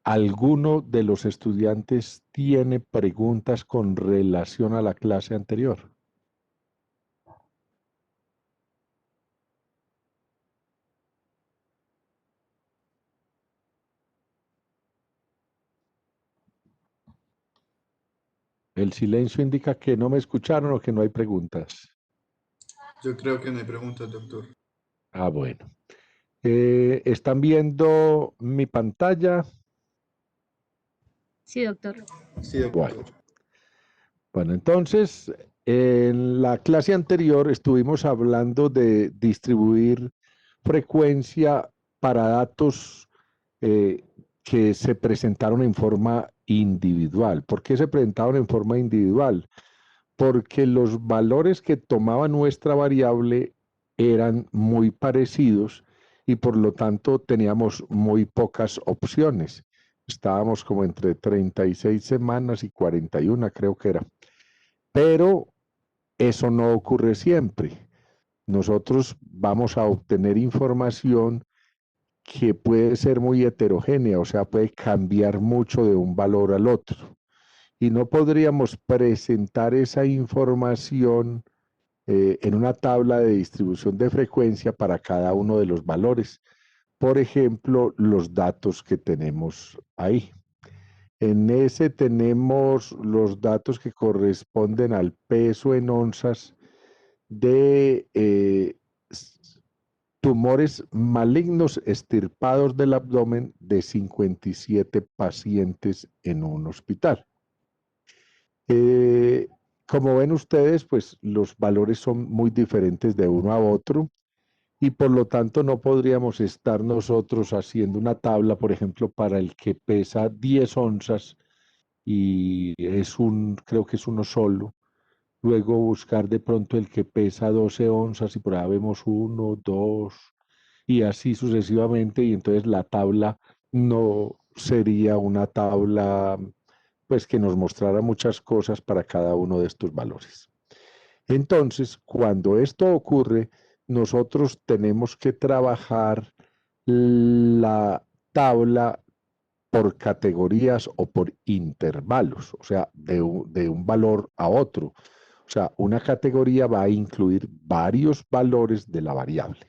¿Alguno de los estudiantes tiene preguntas con relación a la clase anterior? El silencio indica que no me escucharon o que no hay preguntas. Yo creo que no hay preguntas, doctor. Ah, bueno. ¿Están viendo mi pantalla? Sí, doctor. Sí, doctor. Bueno, entonces, en la clase anterior estuvimos hablando de distribuir frecuencia para datos que se presentaron en forma individual. ¿Por qué se presentaron en forma individual? Porque los valores que tomaba nuestra variable eran muy parecidos y por lo tanto teníamos muy pocas opciones. Estábamos como entre 36 semanas y 41, creo que era. Pero eso no ocurre siempre. Nosotros vamos a obtener información que puede ser muy heterogénea, o sea, puede cambiar mucho de un valor al otro. Y no podríamos presentar esa información en una tabla de distribución de frecuencia para cada uno de los valores. Por ejemplo, los datos que tenemos ahí. En ese tenemos los datos que corresponden al peso en onzas de tumores malignos extirpados del abdomen de 57 pacientes en un hospital. Como ven ustedes, pues los valores son muy diferentes de uno a otro y por lo tanto no podríamos estar nosotros haciendo una tabla, por ejemplo, para el que pesa 10 onzas y creo que es uno solo. Luego buscar de pronto el que pesa 12 onzas y por ahí vemos uno, dos y así sucesivamente y entonces la tabla no sería una tabla pues que nos mostrara muchas cosas para cada uno de estos valores. Entonces, cuando esto ocurre, nosotros tenemos que trabajar la tabla por categorías o por intervalos, o sea, de un valor a otro. O sea, una categoría va a incluir varios valores de la variable.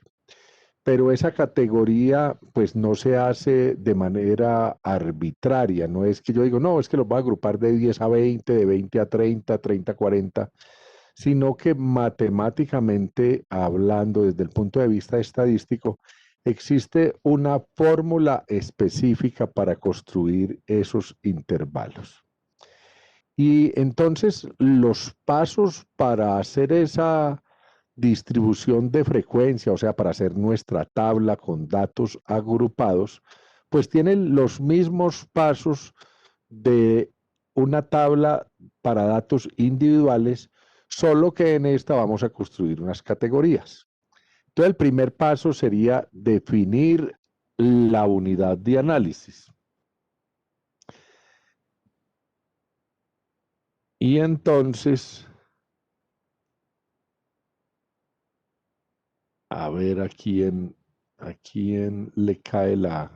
Pero esa categoría pues no se hace de manera arbitraria, no es que yo digo, no, es que los voy a agrupar de 10 a 20, de 20 a 30, 30 a 40, sino que matemáticamente hablando desde el punto de vista estadístico, existe una fórmula específica para construir esos intervalos. Y entonces los pasos para hacer esa distribución de frecuencia, o sea, para hacer nuestra tabla con datos agrupados, pues tienen los mismos pasos de una tabla para datos individuales, solo que en esta vamos a construir unas categorías. Entonces, el primer paso sería definir la unidad de análisis. Y entonces, a ver a quién le cae la...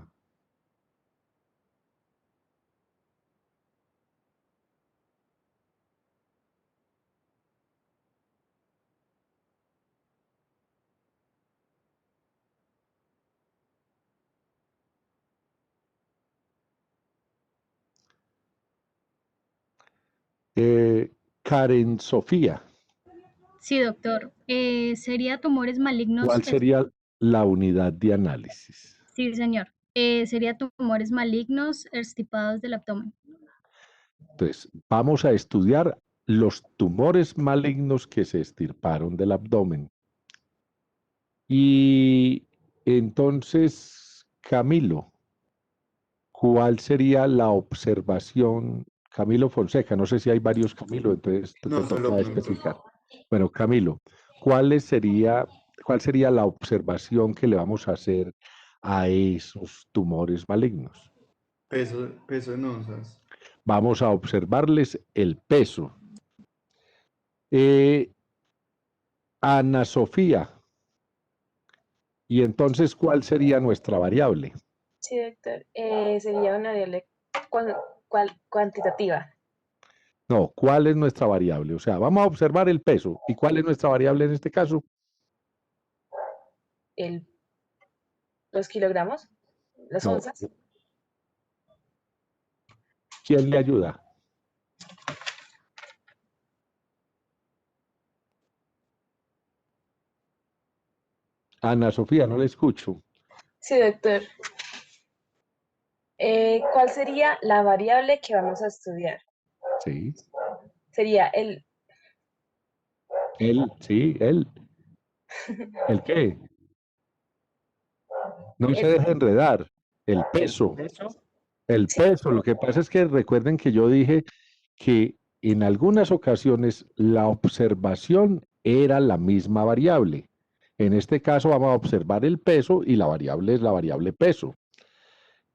Karen Sofía, Sí, doctor. ¿Sería tumores malignos? ¿cuál sería la unidad de análisis? Sí, señor. Sería tumores malignos extirpados del abdomen. Entonces, vamos a estudiar los tumores malignos que se extirparon del abdomen. Y entonces, Camilo, ¿cuál sería la observación? Camilo Fonseca, no sé si hay varios Camilo, entonces te No, solo toca uno, doctor. especificar. Bueno, Camilo, ¿cuál sería la observación que le vamos a hacer a esos tumores malignos? Peso en onzas. Vamos a observarles el peso. Eh, Ana Sofía, y entonces, ¿cuál sería nuestra variable? Sí, doctor. Sería una variable cuantitativa. No, ¿cuál es nuestra variable? O sea, vamos a observar el peso. ¿Y cuál es nuestra variable en este caso? El, los kilogramos, las No. onzas. ¿Quién le ayuda? Ana Sofía, no le escucho. Sí, doctor. ¿Cuál sería la variable que vamos a estudiar? Sí, Sería el, él, sí, él. ¿El qué? No se el deje enredar. El peso. El sí, peso. Lo que pasa es que recuerden que yo dije que en algunas ocasiones la observación era la misma variable. En este caso vamos a observar el peso y la variable es la variable peso.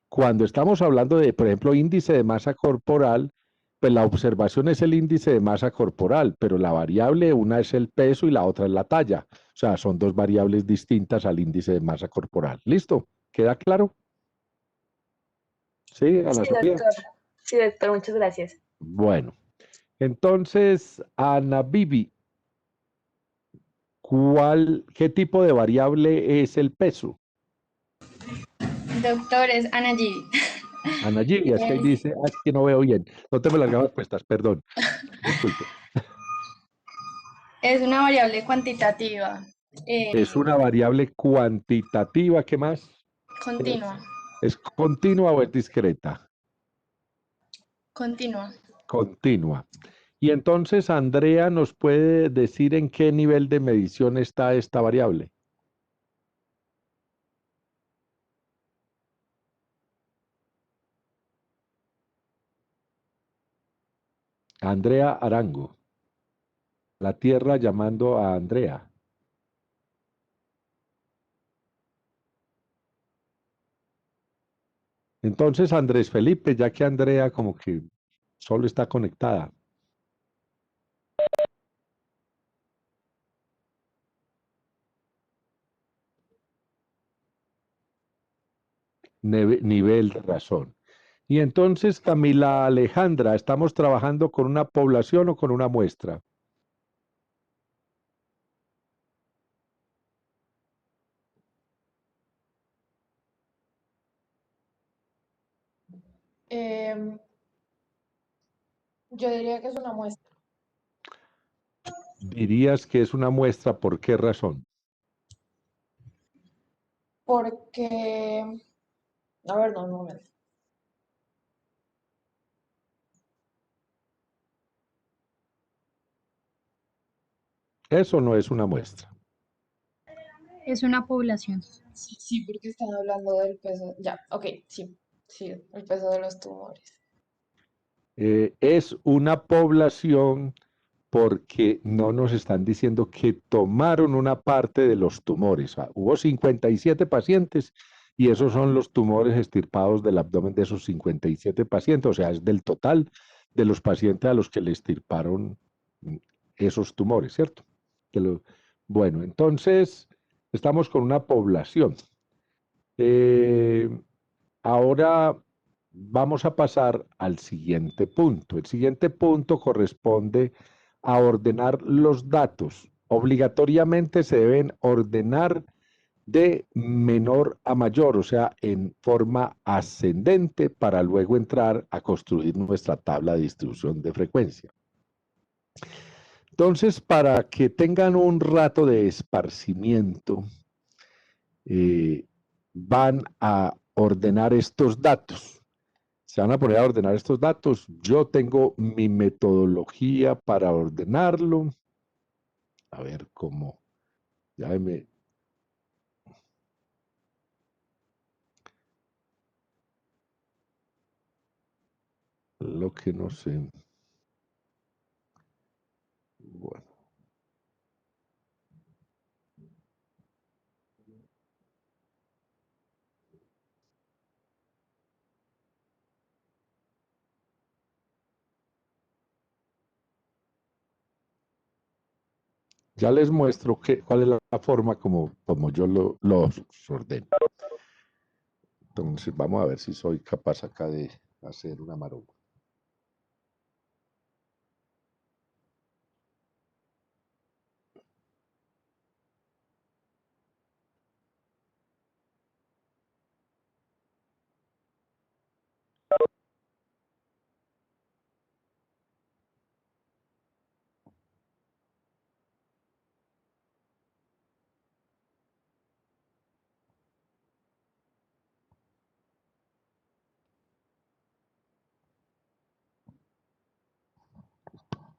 Cuando estamos hablando de, por ejemplo, índice de masa corporal, pues la observación es el índice de masa corporal, pero la variable una es el peso y la otra es la talla. O sea, son dos variables distintas al índice de masa corporal. ¿Listo? ¿Queda claro? Sí, Ana sí, Sofía. doctor. Sí, doctor, muchas gracias. Bueno, entonces, Ana Bibi, ¿qué tipo de variable es el peso? Doctor, es Ana G. Ana Bibi, es que ahí dice, es que no veo bien. No te me las gafas puestas, perdón. Disculpe. Es una variable cuantitativa, Es una variable cuantitativa, ¿qué más? continua, ¿Es continua o es discreta? continua. Continua. Y entonces, Andrea, ¿nos puede decir en qué nivel de medición está esta variable? Andrea Arango. La Tierra llamando a Andrea. Entonces, Andrés Felipe, ya que Andrea como que solo está conectada. Nivel de razón. Y entonces, Camila Alejandra, ¿estamos trabajando con una población o con una muestra? Yo diría que es una muestra, Dirías que es una muestra, ¿por qué razón? porque, a ver, no, un momento. Eso no es una muestra. Es una población. Sí, sí, porque están hablando del peso. Ya, ok, sí, sí, el peso de los tumores. Es una población porque no nos están diciendo que tomaron una parte de los tumores. Hubo 57 pacientes y esos son los tumores extirpados del abdomen de esos 57 pacientes, o sea, es del total de los pacientes a los que le extirparon esos tumores, ¿cierto? Bueno, entonces estamos con una población. Eh, Ahora vamos a pasar al siguiente punto. El siguiente punto corresponde a ordenar los datos. Obligatoriamente se deben ordenar de menor a mayor, o sea, en forma ascendente para luego entrar a construir nuestra tabla de distribución de frecuencia. Entonces, para que tengan un rato de esparcimiento, van a ordenar estos datos. Se van a poner a ordenar estos datos. Yo tengo mi metodología para ordenarlo. A ver cómo. Ya me. Lo que no sé. Bueno. Ya les muestro cuál es la forma como yo los ordeno. Entonces, vamos a ver si soy capaz acá de hacer una maroma.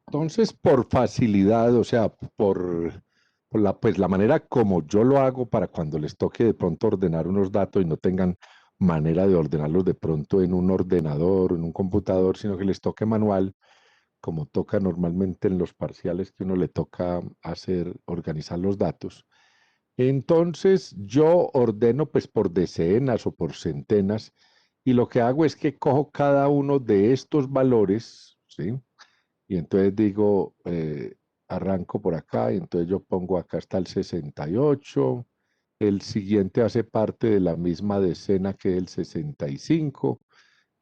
Entonces, por facilidad, o sea, por la, pues, la manera como yo lo hago para cuando les toque de pronto ordenar unos datos y no tengan manera de ordenarlos de pronto en un ordenador, en un computador, sino que les toque manual, como toca normalmente en los parciales que uno le toca hacer, organizar los datos. Entonces, yo ordeno pues por decenas o por centenas y lo que hago es que cojo cada uno de estos valores, ¿sí? Y entonces digo, arranco por acá, y entonces yo pongo acá está el 68, el siguiente hace parte de la misma decena que el 65,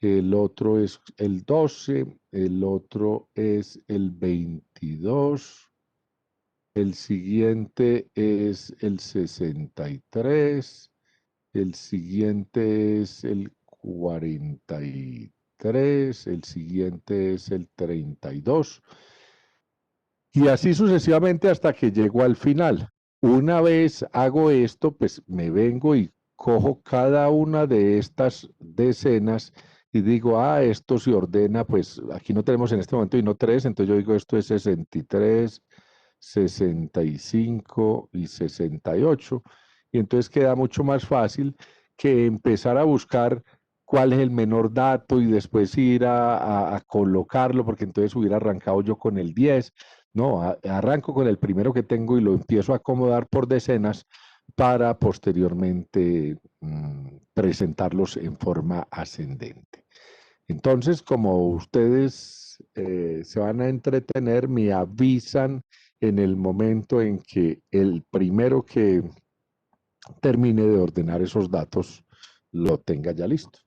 el otro es el 12, el otro es el 22, el siguiente es el 63, el siguiente es el 43, el siguiente es el 32. Y así sucesivamente hasta que llego al final. Una vez hago esto, pues me vengo y cojo cada una de estas decenas y digo, esto se ordena, pues aquí no tenemos en este momento y no tres, entonces yo digo, esto es 63, 65 y 68. Y entonces queda mucho más fácil que empezar a buscar cuál es el menor dato y después ir a colocarlo, porque entonces hubiera arrancado yo con el 10. No, arranco con el primero que tengo y lo empiezo a acomodar por decenas para posteriormente presentarlos en forma ascendente. Entonces, como ustedes se van a entretener, me avisan en el momento en que el primero que termine de ordenar esos datos lo tenga ya listo.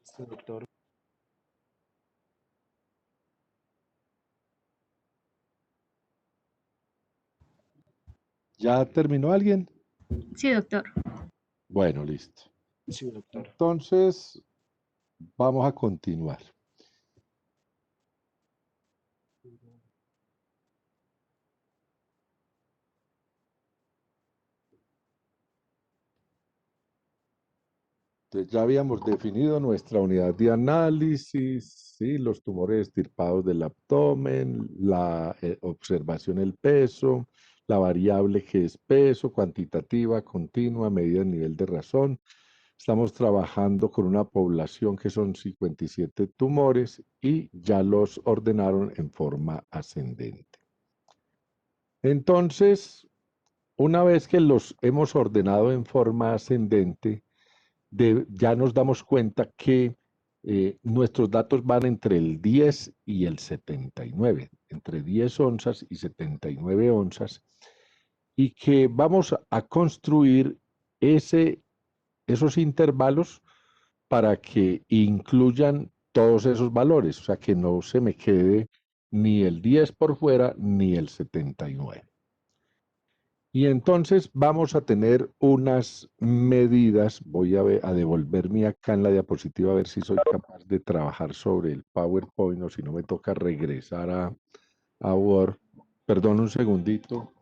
Sí, doctor. ¿Ya terminó alguien? Sí, doctor. Bueno, listo. Sí, doctor. Entonces, vamos a continuar. Entonces, ya habíamos definido nuestra unidad de análisis, ¿sí? Los tumores extirpados del abdomen, la observación del peso, la variable que es peso, cuantitativa, continua, medida del nivel de razón. Estamos trabajando con una población que son 57 tumores y ya los ordenaron en forma ascendente. Entonces, una vez que los hemos ordenado en forma ascendente, ya nos damos cuenta que nuestros datos van entre el 10 y el 79, entre 10 onzas y 79 onzas, y que vamos a construir esos intervalos para que incluyan todos esos valores, o sea, que no se me quede ni el 10 por fuera ni el 79. Y entonces vamos a tener unas medidas, voy a devolverme acá en la diapositiva a ver si soy capaz de trabajar sobre el PowerPoint o si no me toca regresar a Word. Perdón un segundito.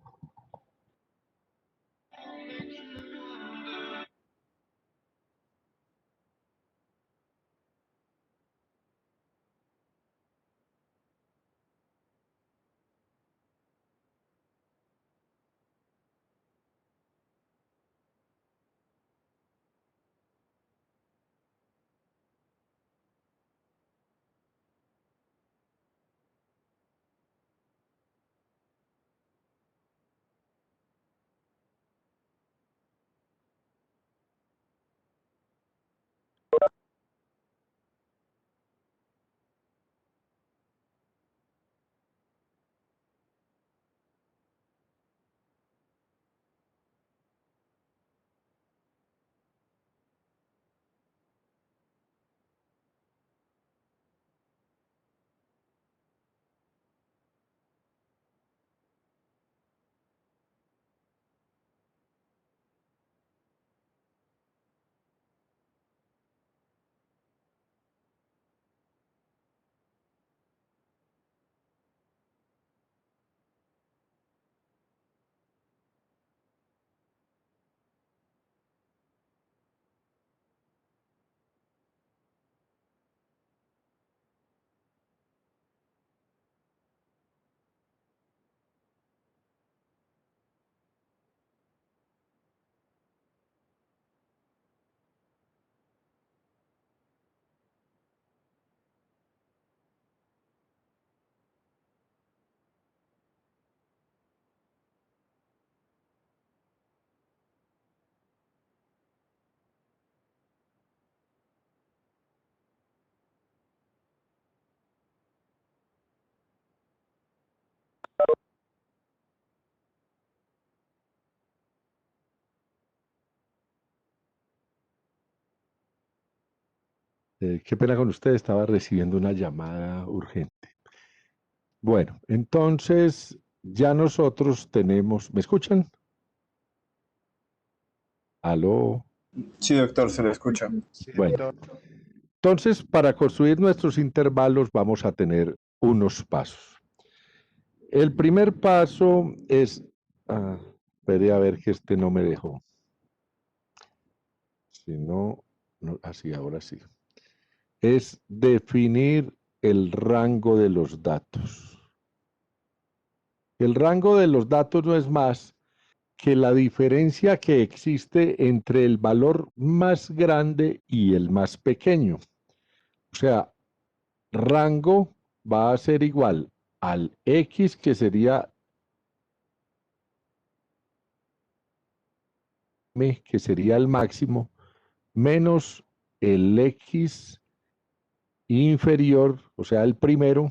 Qué pena con usted, estaba recibiendo una llamada urgente. Bueno, entonces ya nosotros tenemos, ¿me escuchan? ¿Aló? Sí, doctor, se le escucha. Sí, Bueno, doctor. entonces para construir nuestros intervalos vamos a tener unos pasos. El primer paso es, esperé a ver que este no me dejó. Si no, así, ahora sí. Es definir el rango de los datos. El rango de los datos no es más que la diferencia que existe entre el valor más grande y el más pequeño. O sea, rango va a ser igual al X, que sería M, que sería el máximo, menos el X inferior, o sea, el primero,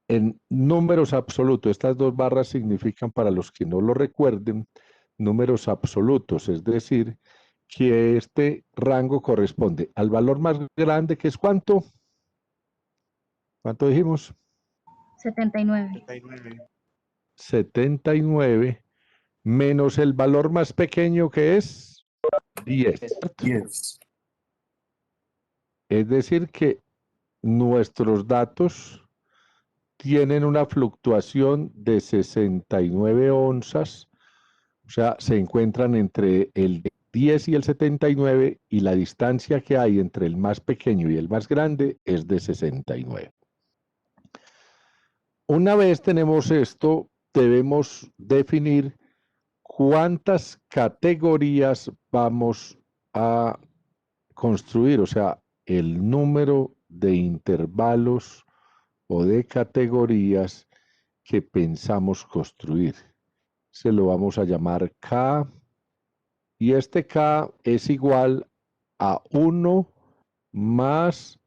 en números absolutos. Estas dos barras significan, para los que no lo recuerden, números absolutos, es decir, que este rango corresponde al valor más grande, que es ¿cuánto? ¿Cuánto dijimos? 79. 79 menos el valor más pequeño, que es 10. 10. Es decir, que nuestros datos tienen una fluctuación de 69 onzas, o sea, se encuentran entre el 10 y el 79 y la distancia que hay entre el más pequeño y el más grande es de 69. Una vez tenemos esto, debemos definir cuántas categorías vamos a construir, o sea, el número de intervalos o de categorías que pensamos construir. Se lo vamos a llamar K, y este K es igual a 1 más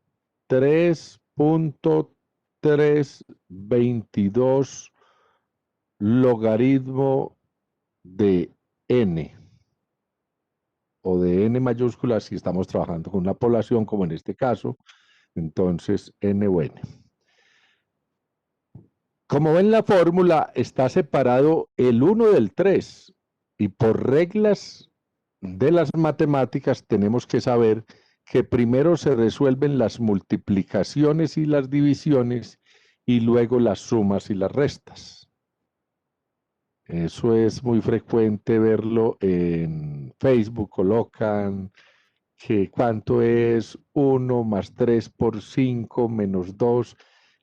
3.322 logaritmo de n, o de n mayúscula si estamos trabajando con una población, como en este caso, entonces n o n. Como ven, la fórmula está separado el 1 del 3, y por reglas de las matemáticas tenemos que saber que primero se resuelven las multiplicaciones y las divisiones y luego las sumas y las restas. Eso es muy frecuente verlo en Facebook, colocan que cuánto es 1 más 3 por 5 menos 2,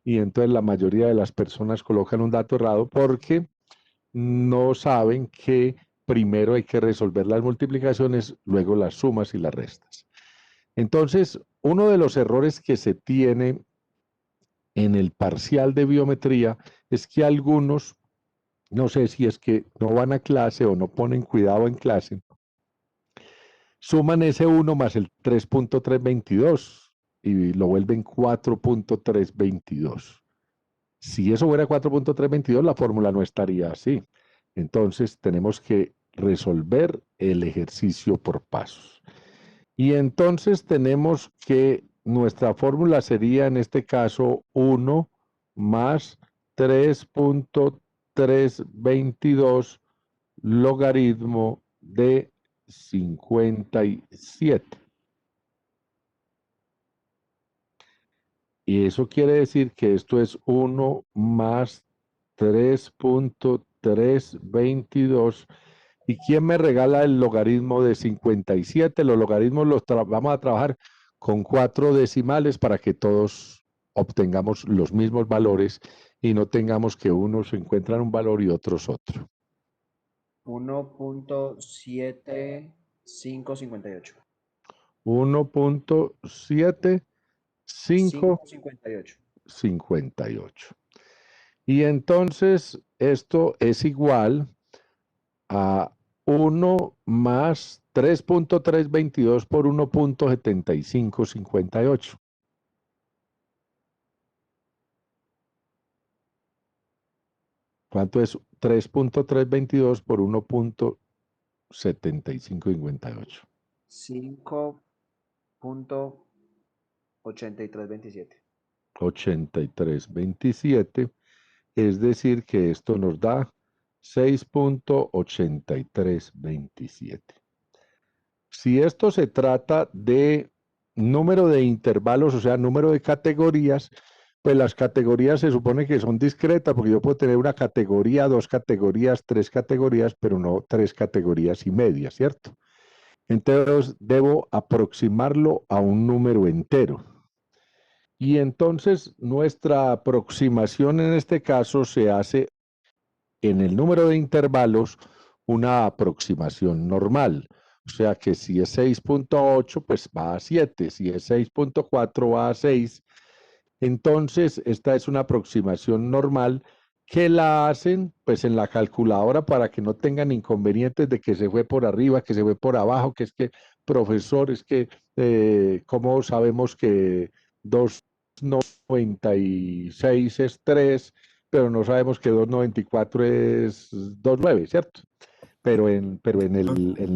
y entonces la mayoría de las personas colocan un dato errado porque no saben que primero hay que resolver las multiplicaciones, luego las sumas y las restas. Entonces, uno de los errores que se tiene en el parcial de biometría es que algunos, no sé si es que no van a clase o no ponen cuidado en clase, suman ese 1 más el 3.322 y lo vuelven 4.322. Si eso fuera 4.322, la fórmula no estaría así. Entonces tenemos que resolver el ejercicio por pasos. Y entonces tenemos que nuestra fórmula sería en este caso 1 más 3.322 logaritmo de 57. Y eso quiere decir que esto es 1 más 3.322. ¿Y quién me regala el logaritmo de 57? Los logaritmos los vamos a trabajar con 4 decimales para que todos obtengamos los mismos valores y no tengamos que unos encuentran un valor y otros otro. 1.7558. 1.7558. Y entonces esto es igual a 1 más 3.322 por 1.7558. ¿Cuánto es 3.322 por 1.7558? 5.8327. 8327, es decir que esto nos da 6.8327. Si esto se trata de número de intervalos, o sea, número de categorías, pues las categorías se supone que son discretas, porque yo puedo tener una categoría, 2 categorías, 3 categorías, pero no 3 categorías y media, ¿cierto? Entonces debo aproximarlo a un número entero. Y entonces nuestra aproximación en este caso se hace en el número de intervalos una aproximación normal. O sea que si es 6.8, pues va a 7. Si es 6.4, va a 6. Entonces, esta es una aproximación normal que la hacen pues en la calculadora para que no tengan inconvenientes de que se fue por arriba, que se fue por abajo, que es que, profesor, es que, ¿cómo sabemos que 2.96 es 3, pero no sabemos que 2.94 es 2.9, ¿cierto? Pero en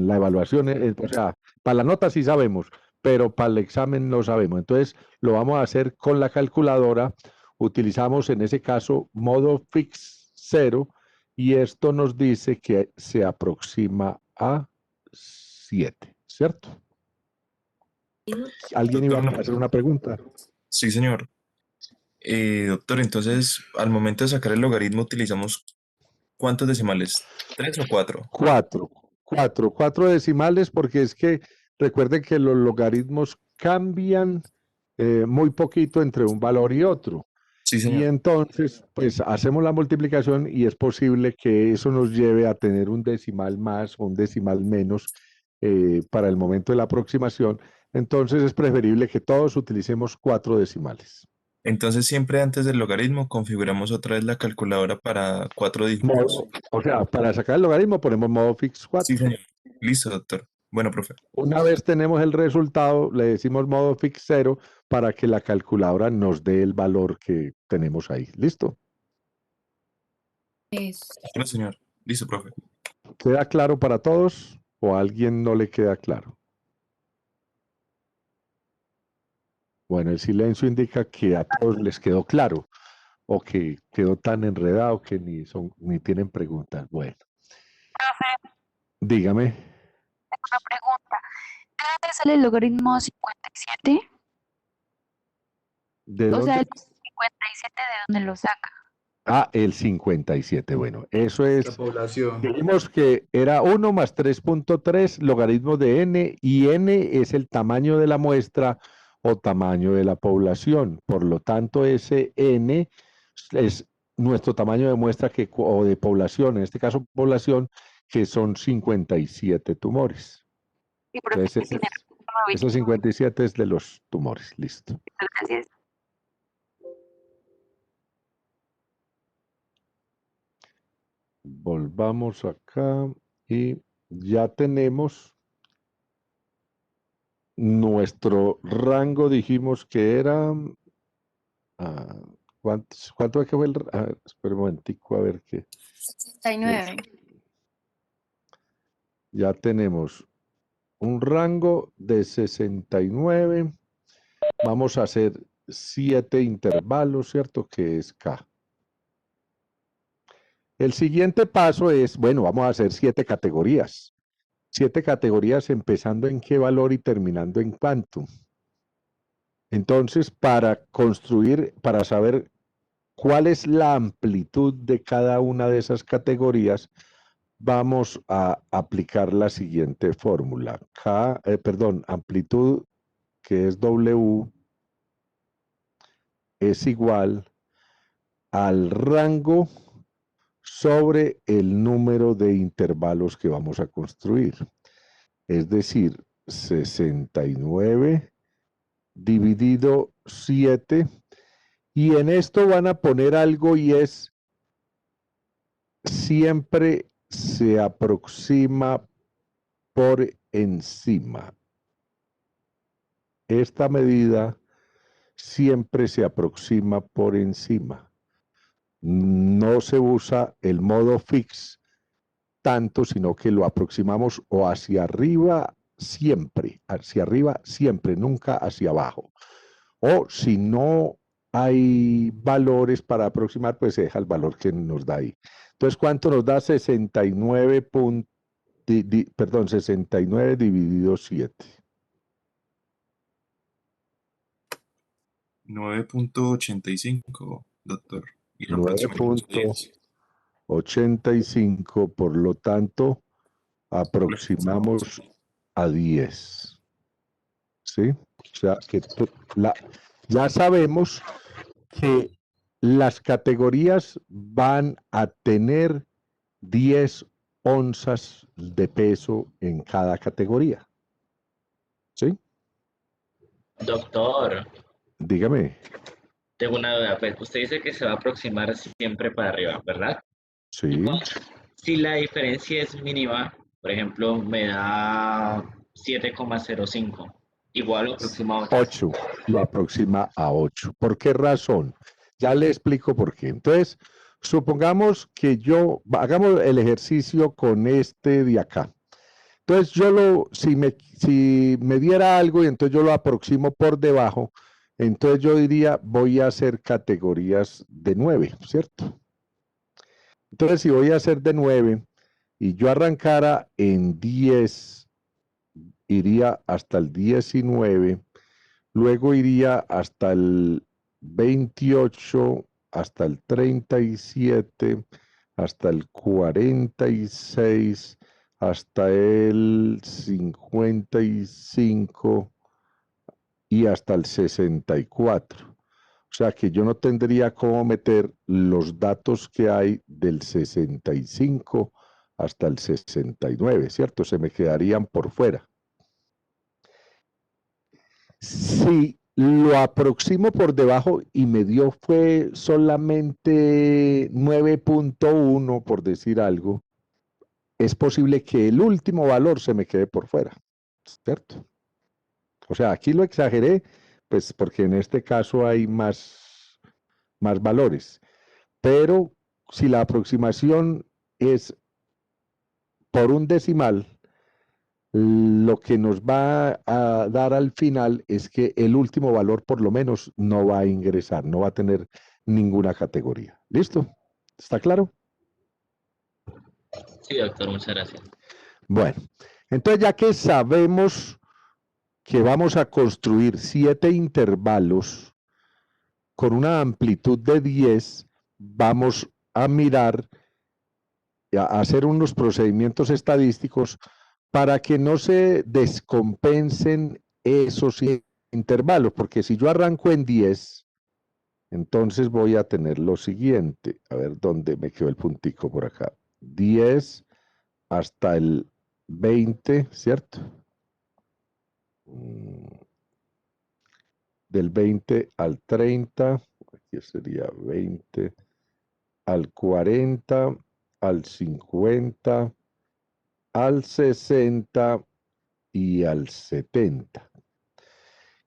la evaluación, o sea, Para la nota sí sabemos, pero para el examen no sabemos. Entonces lo vamos a hacer con la calculadora. Utilizamos en ese caso modo fix 0 y esto nos dice que se aproxima a 7, ¿cierto? ¿Alguien iba a hacer una pregunta? Sí, señor. Doctor, entonces, al momento de sacar el logaritmo, utilizamos ¿cuántos decimales? ¿3 o 4? Cuatro decimales, porque es que recuerden que los logaritmos cambian muy poquito entre un valor y otro. Sí, Y señor. entonces, pues hacemos la multiplicación y es posible que eso nos lleve a tener un decimal más o un decimal menos para el momento de la aproximación. Entonces es preferible que todos utilicemos 4 decimales. Entonces, siempre antes del logaritmo configuramos otra vez la calculadora para 4 dígitos. O sea, para sacar el logaritmo ponemos modo fix 4. Sí, señor. Listo, doctor. Bueno, profe. Una vez tenemos el resultado, le decimos modo fix 0 para que la calculadora nos dé el valor que tenemos ahí. ¿Listo? Bueno, señor. Listo, profe. ¿Queda claro para todos o a alguien no le queda claro? Bueno, el silencio indica que a todos les quedó claro o que quedó tan enredado que ni tienen preguntas. Bueno, dígame. Una pregunta. ¿De dónde sale el logaritmo 57? ¿De O sea, dónde? el 57, ¿de dónde lo saca? Ah, el 57. Bueno, eso La es. población. Dijimos que era 1 más 3.3 logaritmo de n y n es el tamaño de la muestra o tamaño de la población. Por lo tanto, ese n es nuestro tamaño de muestra o de población, en este caso población, que son 57 tumores. Sí, profe, Entonces, tiene razón, esos 57 es de los tumores. Listo. gracias. Volvamos acá y ya tenemos nuestro rango, dijimos que era, ¿cuánto es que fue espera un momentico a ver qué. 69. Ya tenemos un rango de 69. Vamos a hacer 7 intervalos, ¿cierto? Que es K. El siguiente paso es, bueno, vamos a hacer 7 categorías. 7 categorías empezando en qué valor y terminando en cuánto. Entonces, para construir, para saber cuál es la amplitud de cada una de esas categorías, vamos a aplicar la siguiente fórmula. Amplitud, que es W, es igual al rango sobre el número de intervalos que vamos a construir. Es decir, 69 dividido 7. Y en esto van a poner algo y es siempre se aproxima por encima. Esta medida siempre se aproxima por encima. No se usa el modo fix tanto, sino que lo aproximamos o hacia arriba siempre, nunca hacia abajo. O si no hay valores para aproximar, pues se deja el valor que nos da ahí. Entonces, ¿cuánto nos da 69, 69 dividido 7? 9.85, doctor. Y la próxima es 10. 9.85, por lo tanto, aproximamos a 10. ¿Sí? O sea, que ya sabemos que las categorías van a tener 10 onzas de peso en cada categoría. ¿Sí? Doctor, Dígame. tengo una duda. Pues usted dice que se va a aproximar siempre para arriba, ¿verdad? Sí. Si la diferencia es mínima, por ejemplo, me da 7,05, igual lo aproxima a 8. Lo aproxima a 8. ¿Por qué razón? Ya le explico por qué. Entonces, supongamos que hagamos el ejercicio con este de acá. Entonces si me diera algo y entonces yo lo aproximo por debajo, entonces yo diría, voy a hacer categorías de 9, ¿cierto? Entonces, si voy a hacer de 9 y yo arrancara en 10, iría hasta el 19, luego iría hasta el 28, hasta el 37, hasta el 46, hasta el 55 y hasta el 64. O sea que yo no tendría cómo meter los datos que hay del 65 hasta el 69, ¿cierto? Se me quedarían por fuera. Si lo aproximo por debajo y me dio fue solamente 9.1, por decir algo, es posible que el último valor se me quede por fuera, ¿cierto? O sea, aquí lo exageré, pues porque en este caso hay más valores. Pero si la aproximación es por un decimal, lo que nos va a dar al final es que el último valor por lo menos no va a ingresar, no va a tener ninguna categoría. ¿Listo? ¿Está claro? Sí, doctor, muchas gracias. Bueno, entonces ya que sabemos que vamos a construir 7 intervalos con una amplitud de 10, vamos a mirar, a hacer unos procedimientos estadísticos para que no se descompensen esos intervalos, porque si yo arranco en 10, entonces voy a tener lo siguiente, a ver dónde me quedó el puntico por acá, 10 hasta el 20, ¿cierto? Del 20 al 30, aquí sería 20, al 40, al 50, al 60 y al 70.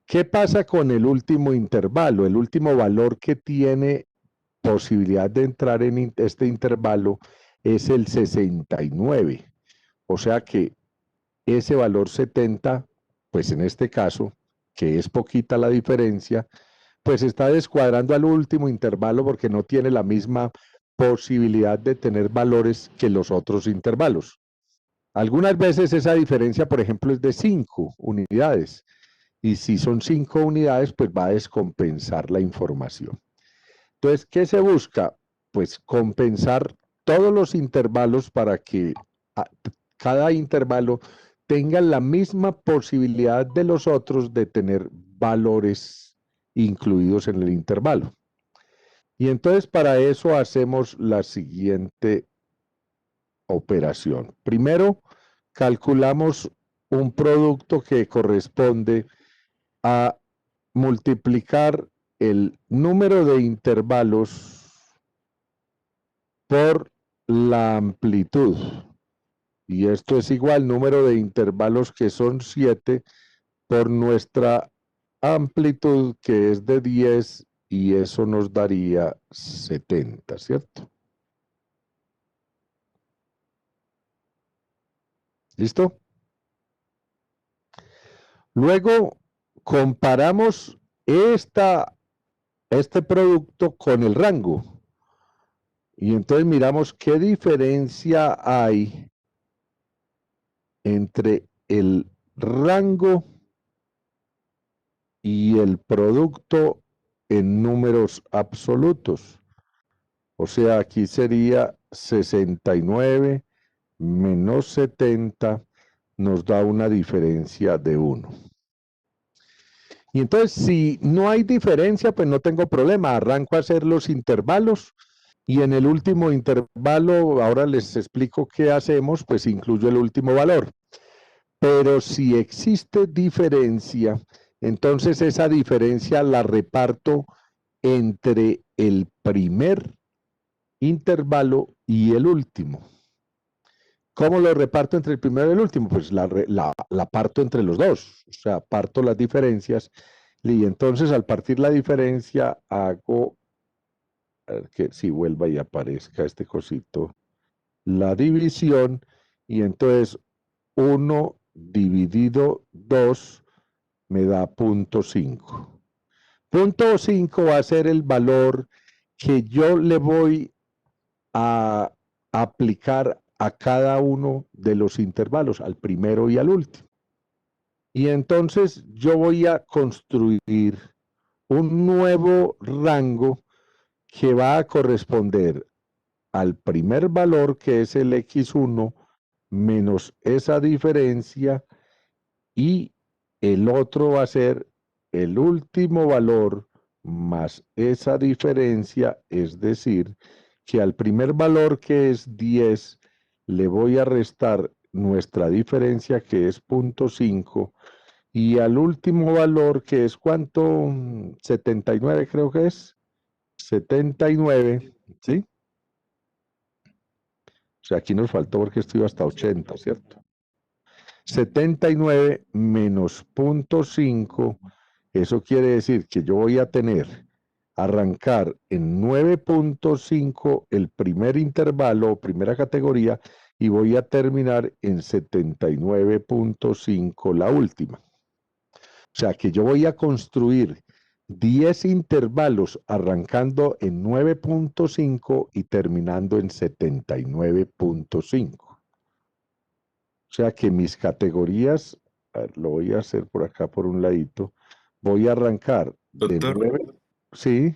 ¿Qué pasa con el último intervalo? El último valor que tiene posibilidad de entrar en este intervalo es el 69. O sea que ese valor 70, pues en este caso, que es poquita la diferencia, pues está descuadrando al último intervalo porque no tiene la misma posibilidad de tener valores que los otros intervalos. Algunas veces esa diferencia, por ejemplo, es de 5 unidades. Y si son 5 unidades, pues va a descompensar la información. Entonces, ¿qué se busca? Pues compensar todos los intervalos para que cada intervalo tenga la misma posibilidad de los otros de tener valores incluidos en el intervalo. Y entonces para eso hacemos la siguiente operación. Primero, calculamos un producto que corresponde a multiplicar el número de intervalos por la amplitud. Y esto es igual número de intervalos que son 7 por nuestra amplitud que es de 10 y eso nos daría 70, ¿cierto? ¿Listo? Luego comparamos este producto con el rango. Y entonces miramos qué diferencia hay entre el rango y el producto en números absolutos. O sea, aquí sería 69 menos 70 nos da una diferencia de 1. Y entonces, si no hay diferencia, pues no tengo problema. Arranco a hacer los intervalos y en el último intervalo, ahora les explico qué hacemos, pues incluyo el último valor. Pero si existe diferencia, entonces esa diferencia la reparto entre el primer intervalo y el último. ¿Cómo lo reparto entre el primero y el último? Pues la parto entre los dos, o sea, parto las diferencias y entonces al partir la diferencia hago, a ver que si vuelva y aparezca este cosito, la división y entonces 1 dividido 2 me da 0.5. 0.5 va a ser el valor que yo le voy a aplicar a cada uno de los intervalos, al primero y al último. Y entonces yo voy a construir un nuevo rango que va a corresponder al primer valor, que es el x1, menos esa diferencia, y el otro va a ser el último valor más esa diferencia, es decir, que al primer valor, que es 10, le voy a restar nuestra diferencia, que es 0.5, y al último valor, que es ¿cuánto? 79 creo que es. 79, ¿sí? O sea, aquí nos faltó porque estoy hasta 80, ¿cierto? 79 menos 0.5, eso quiere decir que yo voy a arrancar en 9.5 el primer intervalo o primera categoría y voy a terminar en 79.5 la última. O sea que yo voy a construir 10 intervalos arrancando en 9.5 y terminando en 79.5. O sea que mis categorías, a ver, lo voy a hacer por acá por un ladito, voy a arrancar de Doctor, 9, sí,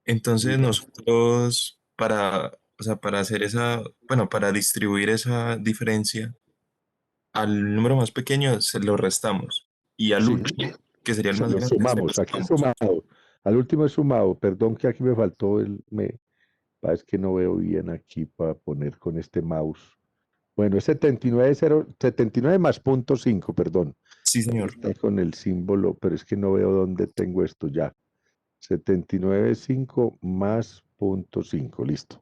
entonces nosotros para hacer para distribuir esa diferencia, al número más pequeño se lo restamos y al sí, último, que sería el se más lo grande, se lo sumamos, aquí es sumamos. sumado, al último es sumado, perdón que aquí me faltó es que no veo bien aquí para poner con este mouse. Bueno, es 79 más 0.5, perdón. Sí, señor. Está con el símbolo, pero es que no veo dónde tengo esto ya. 79.5 más 0.5, listo.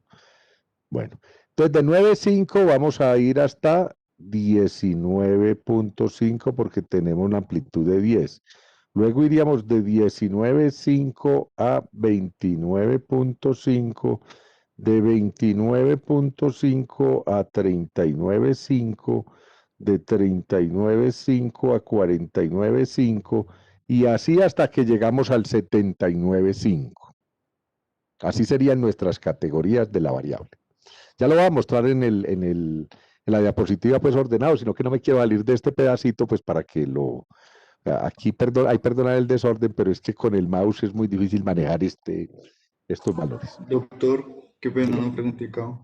Bueno, entonces de 9.5 vamos a ir hasta 19.5 porque tenemos una amplitud de 10. Luego iríamos de 19.5 a 29.5, de 29.5 a 39.5, de 39.5 a 49.5 y así hasta que llegamos al 79.5. Así serían nuestras categorías de la variable. Ya lo voy a mostrar en la diapositiva pues ordenado, sino que no me quiero salir de este pedacito pues para que lo... Aquí hay perdonar el desorden, pero es que con el mouse es muy difícil manejar estos valores. Doctor, qué pena, una preguntita.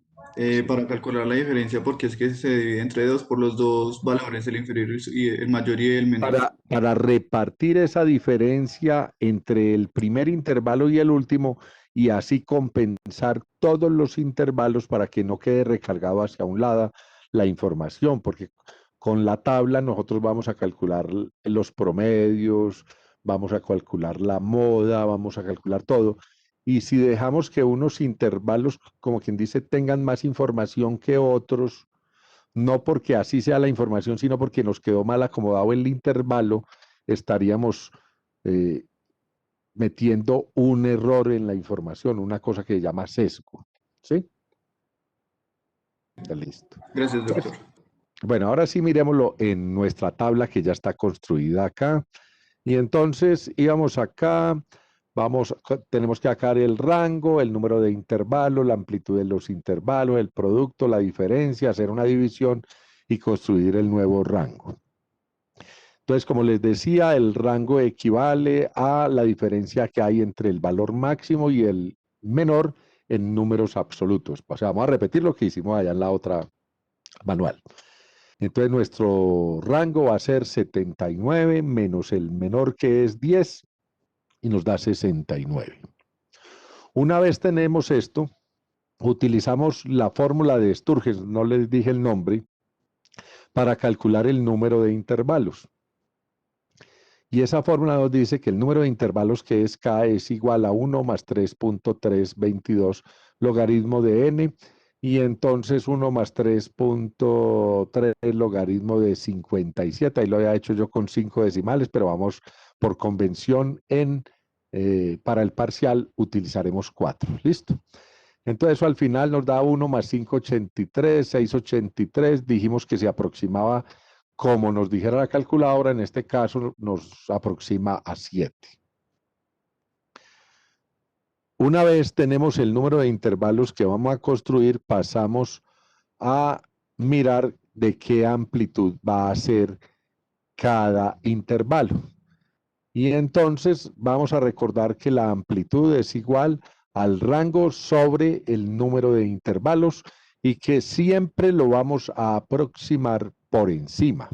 Para calcular la diferencia, porque es que se divide entre dos por los dos valores, el inferior y el mayor y el menor. Para repartir esa diferencia entre el primer intervalo y el último y así compensar todos los intervalos para que no quede recargado hacia un lado la información, porque con la tabla nosotros vamos a calcular los promedios, vamos a calcular la moda, vamos a calcular todo. Y si dejamos que unos intervalos, como quien dice, tengan más información que otros, no porque así sea la información, sino porque nos quedó mal acomodado el intervalo, estaríamos metiendo un error en la información, una cosa que se llama sesgo. ¿Sí? Ya listo. Gracias, doctor. Bueno, ahora sí miremoslo en nuestra tabla que ya está construida acá. Y entonces íbamos acá, tenemos que sacar el rango, el número de intervalos, la amplitud de los intervalos, el producto, la diferencia, hacer una división y construir el nuevo rango. Entonces, como les decía, el rango equivale a la diferencia que hay entre el valor máximo y el menor en números absolutos. O sea, vamos a repetir lo que hicimos allá en la otra manual. Entonces, nuestro rango va a ser 79 menos el menor, que es 10, y nos da 69. Una vez tenemos esto, utilizamos la fórmula de Sturges, no les dije el nombre, para calcular el número de intervalos. Y esa fórmula nos dice que el número de intervalos que es K es igual a 1 más 3.322 logaritmo de n, y entonces 1 más 3.3 logaritmo de 57. Ahí lo había hecho yo con 5 decimales, pero vamos por convención para el parcial utilizaremos 4. ¿Listo? Entonces eso al final nos da 1 más 5,83, 6,83. Dijimos que se aproximaba como nos dijera la calculadora, en este caso nos aproxima a 7. Una vez tenemos el número de intervalos que vamos a construir, pasamos a mirar de qué amplitud va a ser cada intervalo. Y entonces vamos a recordar que la amplitud es igual al rango sobre el número de intervalos y que siempre lo vamos a aproximar por encima.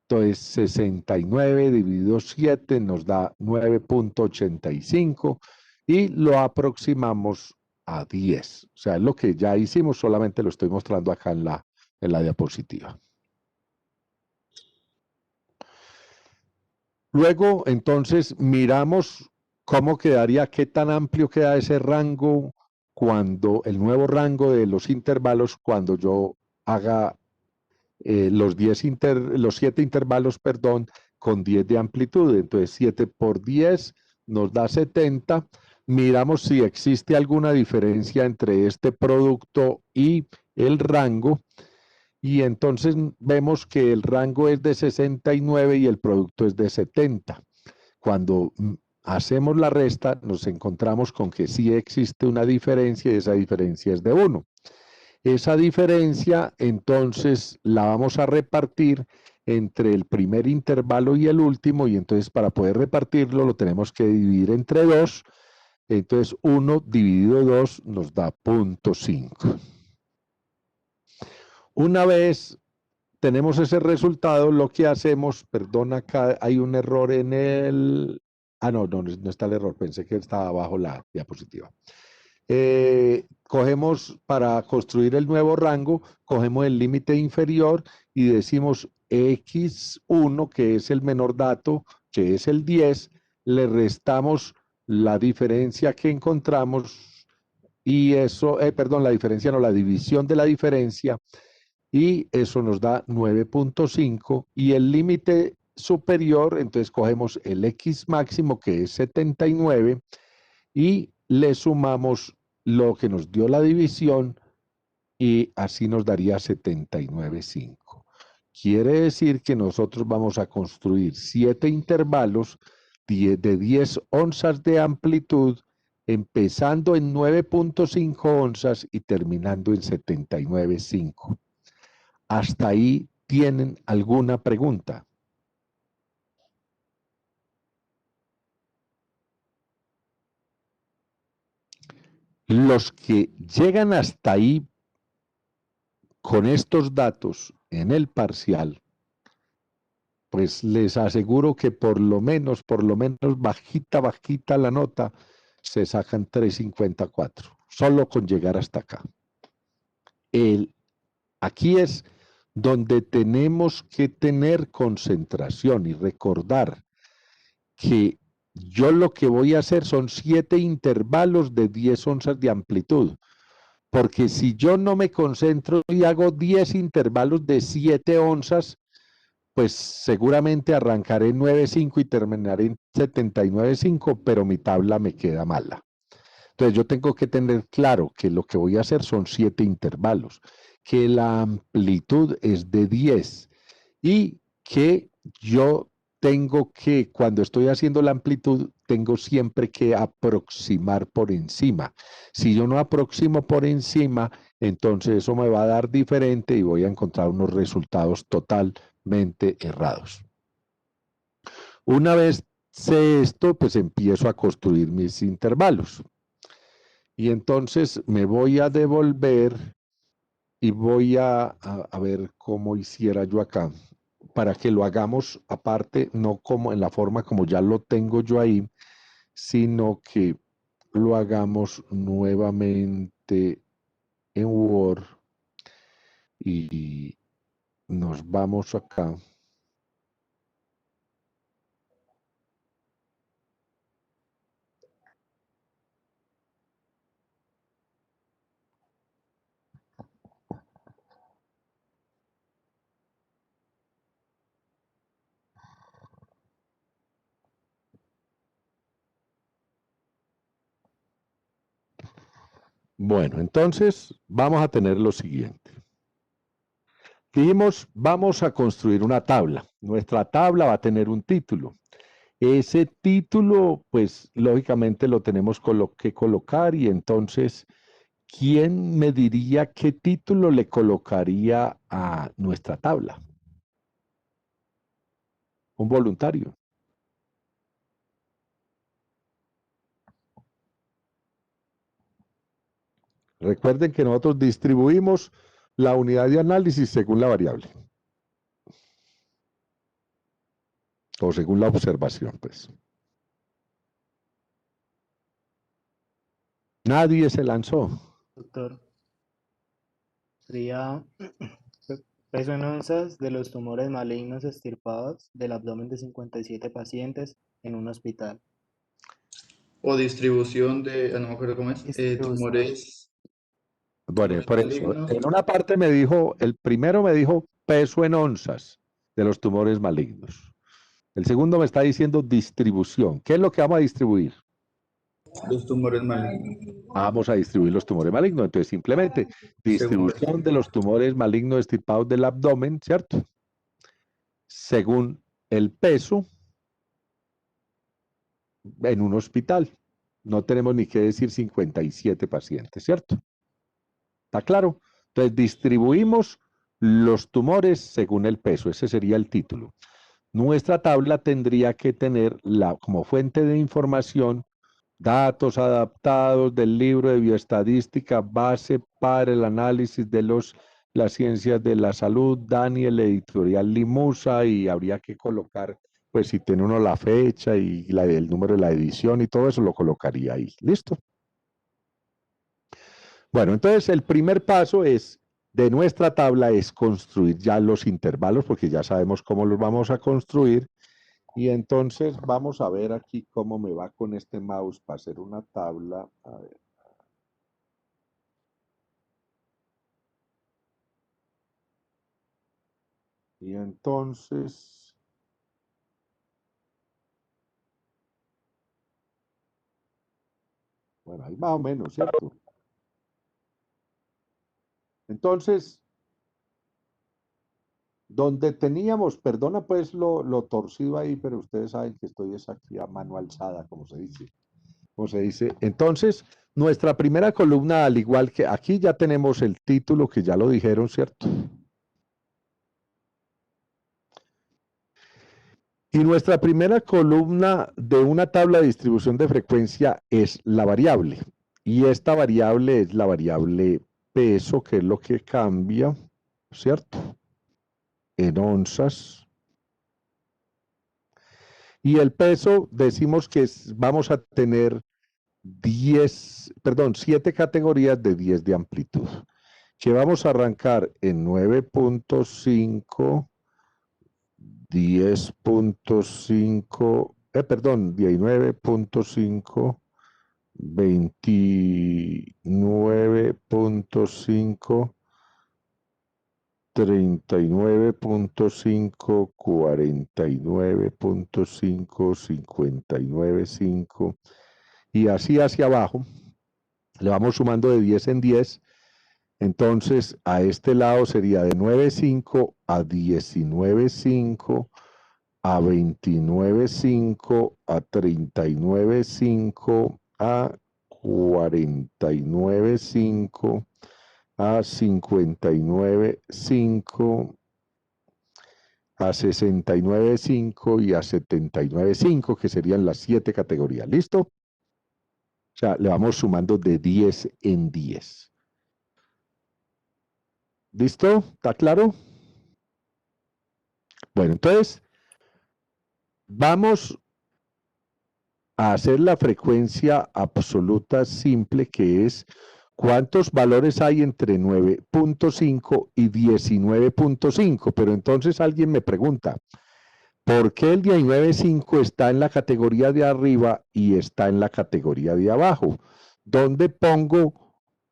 Entonces 69 dividido 7 nos da 9.85 y lo aproximamos a 10. O sea, es lo que ya hicimos, solamente lo estoy mostrando acá en la diapositiva. Luego, entonces, miramos cómo quedaría, qué tan amplio queda ese rango cuando el nuevo rango de los intervalos, cuando yo haga los 7 intervalos, perdón, con 10 de amplitud. Entonces, 7 por 10 nos da 70. Miramos si existe alguna diferencia entre este producto y el rango. Y entonces vemos que el rango es de 69 y el producto es de 70. Cuando hacemos la resta, nos encontramos con que sí existe una diferencia y esa diferencia es de 1. Esa diferencia, entonces, la vamos a repartir entre el primer intervalo y el último, y entonces para poder repartirlo lo tenemos que dividir entre 2. Entonces, 1 dividido 2 nos da 0.5. Una vez tenemos ese resultado, lo que hacemos, perdón, acá hay un error en el... no está el error, pensé que estaba abajo la diapositiva. Cogemos para construir el nuevo rango, cogemos el límite inferior y decimos x1, que es el menor dato, que es el 10, le restamos la diferencia que encontramos y eso, perdón, la diferencia no, la división de la diferencia, y eso nos da 9.5 y el límite superior, entonces cogemos el x máximo que es 79 y le sumamos lo que nos dio la división y así nos daría 79.5. Quiere decir que nosotros vamos a construir 7 intervalos de 10 onzas de amplitud, empezando en 9.5 onzas y terminando en 79.5. ¿Hasta ahí tienen alguna pregunta? Los que llegan hasta ahí con estos datos en el parcial, pues les aseguro que por lo menos bajita la nota, se sacan 3.54, solo con llegar hasta acá. Aquí es donde tenemos que tener concentración y recordar que yo lo que voy a hacer son 7 intervalos de 10 onzas de amplitud, porque si yo no me concentro y hago 10 intervalos de 7 onzas, pues seguramente arrancaré en 9.5 y terminaré en 79.5, pero mi tabla me queda mala. Entonces yo tengo que tener claro que lo que voy a hacer son 7 intervalos, que la amplitud es de 10 y que yo tengo que, cuando estoy haciendo la amplitud, tengo siempre que aproximar por encima. Si yo no aproximo por encima, entonces eso me va a dar diferente y voy a encontrar unos resultados totalmente errados. Una vez sé esto, pues empiezo a construir mis intervalos. Y entonces me voy a devolver y voy a ver cómo hiciera yo acá, para que lo hagamos aparte, no como en la forma como ya lo tengo yo ahí, sino que lo hagamos nuevamente en Word y nos vamos acá. Bueno, entonces vamos a tener lo siguiente. Dijimos, vamos a construir una tabla. Nuestra tabla va a tener un título. Ese título, pues, lógicamente lo tenemos que colocar y entonces, ¿quién me diría qué título le colocaría a nuestra tabla? Un voluntario. Recuerden que nosotros distribuimos la unidad de análisis según la variable. O según la observación, pues. Nadie se lanzó. Doctor, sería peso en onzas de los tumores malignos extirpados del abdomen de 57 pacientes en un hospital. O distribución de, no me acuerdo cómo es, Distribución. tumores Bueno, por eso, malignos. en una parte me dijo, el primero me dijo peso en onzas de los tumores malignos. El segundo me está diciendo distribución. ¿Qué es lo que vamos a distribuir? Los tumores malignos. Vamos a distribuir los tumores malignos. Entonces, simplemente, distribución de los tumores malignos extirpados del abdomen, ¿cierto? Según el peso en un hospital. No tenemos ni que decir 57 pacientes, ¿cierto? ¿Está claro? Entonces, distribuimos los tumores según el peso. Ese sería el título. Nuestra tabla tendría que tener como fuente de información datos adaptados del libro de bioestadística, base para el análisis de las ciencias de la salud, Daniel, editorial Limusa, y habría que colocar, pues si tiene uno la fecha y el número de la edición y todo eso lo colocaría ahí. ¿Listo? Bueno, entonces el primer paso de nuestra tabla es construir ya los intervalos, porque ya sabemos cómo los vamos a construir. Y entonces vamos a ver aquí cómo me va con este mouse para hacer una tabla. A ver. Y entonces, bueno, ahí más o menos, ¿cierto? Entonces, donde teníamos, perdona pues lo torcido ahí, pero ustedes saben que estoy aquí a mano alzada, como se dice. Entonces, nuestra primera columna, al igual que aquí ya tenemos el título, que ya lo dijeron, ¿cierto? Y nuestra primera columna de una tabla de distribución de frecuencia es la variable. Y esta variable es la variable peso, que es lo que cambia, ¿cierto? En onzas. Y el peso, decimos que vamos a tener 7 categorías de 10 de amplitud, que vamos a arrancar en 9.5, 10.5, 19.5, 29.5, 39.5, 49.5, 59.5 y así hacia abajo. Le vamos sumando de 10 en 10. Entonces, a este lado sería de 9.5 a 19.5, a 29.5, a 39.5, a 49.5, a 59.5, a 69.5 y a 79.5, que serían las 7 categorías. ¿Listo? O sea, le vamos sumando de 10 en 10. ¿Listo? ¿Está claro? Bueno, entonces, vamos a hacer la frecuencia absoluta simple, que es cuántos valores hay entre 9.5 y 19.5. Pero entonces alguien me pregunta, ¿por qué el 19.5 está en la categoría de arriba y está en la categoría de abajo? ¿Dónde pongo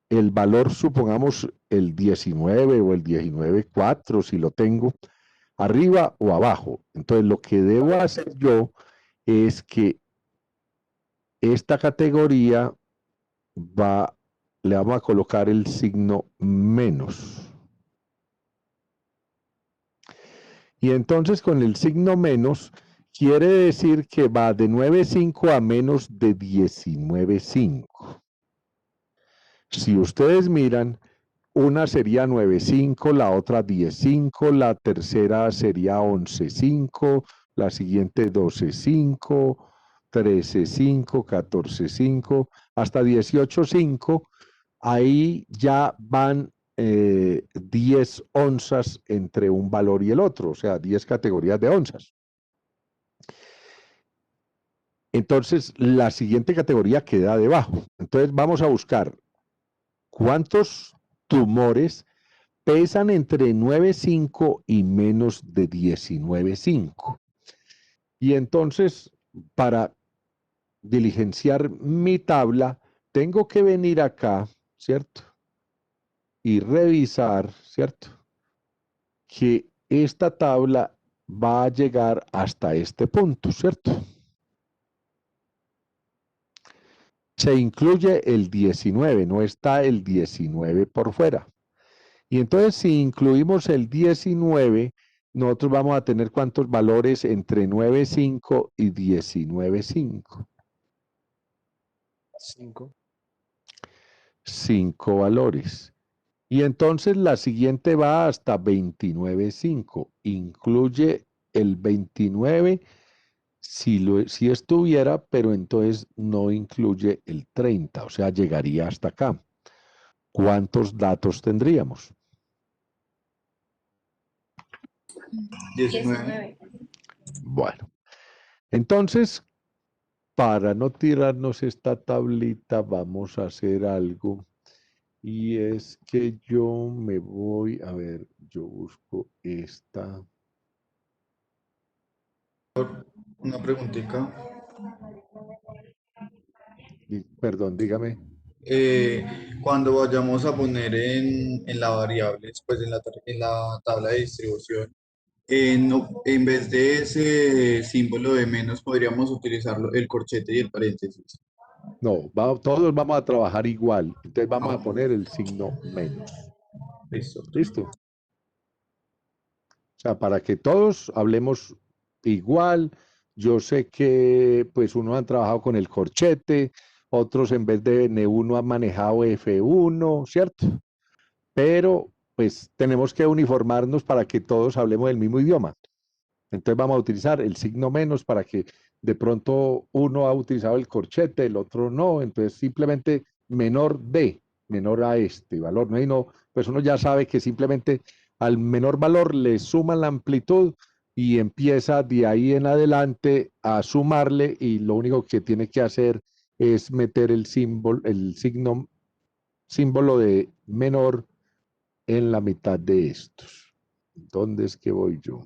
el valor, supongamos, el 19 o el 19.4, si lo tengo, arriba o abajo? Entonces, lo que debo hacer yo es que esta categoría le vamos a colocar el signo menos. Y entonces con el signo menos quiere decir que va de 9,5 a menos de 19,5. Si ustedes miran, una sería 9,5, la otra 10,5, la tercera sería 11,5, la siguiente 12,5, 13,5, 14,5, hasta 18,5. Ahí ya van 10 onzas entre un valor y el otro, o sea, 10 categorías de onzas. Entonces, la siguiente categoría queda debajo. Entonces, vamos a buscar cuántos tumores pesan entre 9,5 y menos de 19,5. Y entonces, para diligenciar mi tabla, tengo que venir acá, ¿cierto? Y revisar, ¿cierto? Que esta tabla va a llegar hasta este punto, ¿cierto? Se incluye el 19, no está el 19 por fuera. Y entonces si incluimos el 19, nosotros vamos a tener cuántos valores entre 9,5 y 19,5. 5. 5 valores. Y entonces la siguiente va hasta 29,5. Incluye el 29 si estuviera, pero entonces no incluye el 30, o sea, llegaría hasta acá. ¿Cuántos datos tendríamos? 19. Bueno, entonces, para no tirarnos esta tablita, vamos a hacer algo. Y es que yo me voy, a ver, yo busco esta. Una preguntita. Perdón, dígame. Cuando vayamos a poner en la variable, pues en la tabla de distribución, en vez de ese símbolo de menos, podríamos utilizarlo el corchete y el paréntesis. No, todos vamos a trabajar igual. Entonces vamos a Ah, poner el signo menos. listo. ¿Listo? O sea, para que todos hablemos igual. Yo sé que pues unos han trabajado con el corchete, otros en vez de N1 han manejado F1, ¿cierto? Pero pues tenemos que uniformarnos para que todos hablemos el mismo idioma. Entonces vamos a utilizar el signo menos para que de pronto uno ha utilizado el corchete, el otro no, entonces simplemente menor de, menor a este valor, ¿no? Y no, pues uno ya sabe que simplemente al menor valor le suman la amplitud y empieza de ahí en adelante a sumarle y lo único que tiene que hacer es meter el símbolo de menor en la mitad de estos. ¿Dónde es que voy yo?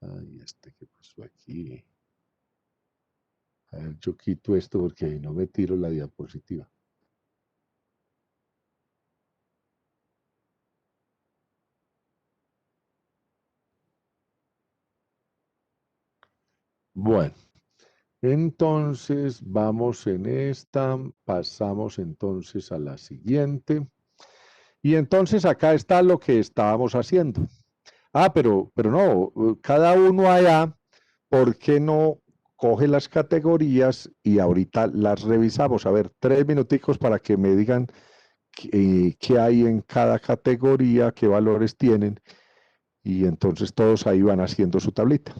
Ay, ¿qué pasó aquí? A ver, yo quito esto porque no me tiro la diapositiva. Bueno, entonces vamos en esta, pasamos entonces a la siguiente. Y entonces acá está lo que estábamos haciendo. Ah, pero no, cada uno allá, ¿por qué no coge las categorías y ahorita las revisamos? A ver, 3 minuticos para que me digan qué hay en cada categoría, qué valores tienen, y entonces todos ahí van haciendo su tablita.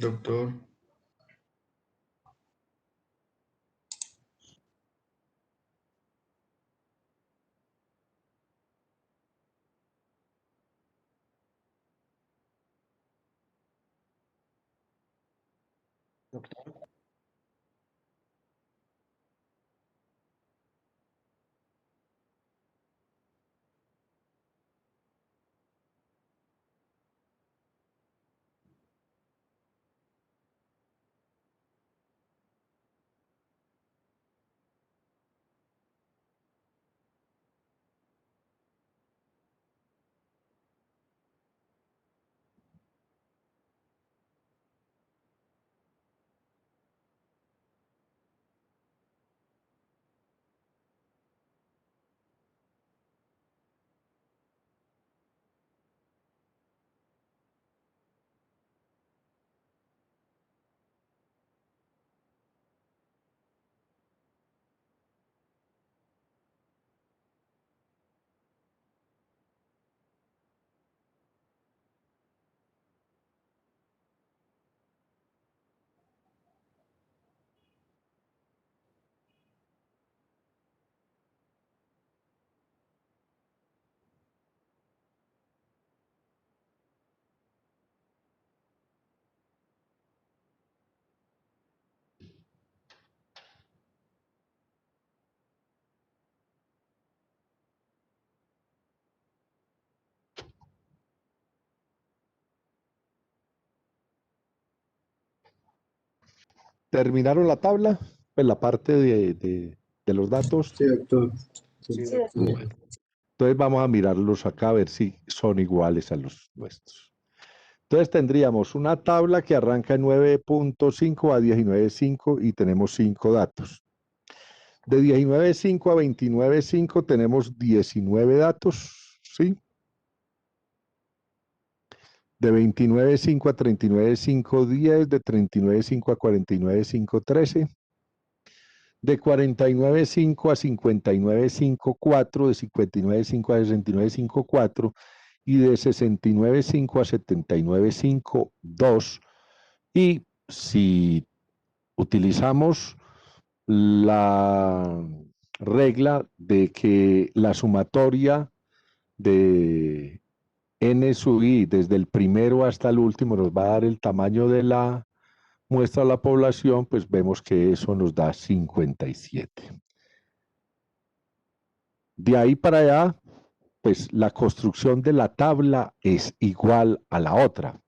Doctor. ¿Terminaron la tabla? Pues la parte de los datos. Sí, doctor. Sí, doctor. Bueno, entonces vamos a mirarlos acá a ver si son iguales a los nuestros. Entonces tendríamos una tabla que arranca en 9.5 a 19.5 y tenemos 5 datos. De 19.5 a 29.5 tenemos 19 datos, ¿sí? De 29.5 a 39.5, 10, de 39.5 a 49.5, 13. De 49.5 a 59.5, 4, de 59.5 a 69.5, 4, y de 69.5 a 79.5, 2. Y si utilizamos la regla de que la sumatoria de n sub i desde el primero hasta el último nos va a dar el tamaño de la muestra a la población, pues vemos que eso nos da 57. De ahí para allá, pues la construcción de la tabla es igual a la otra.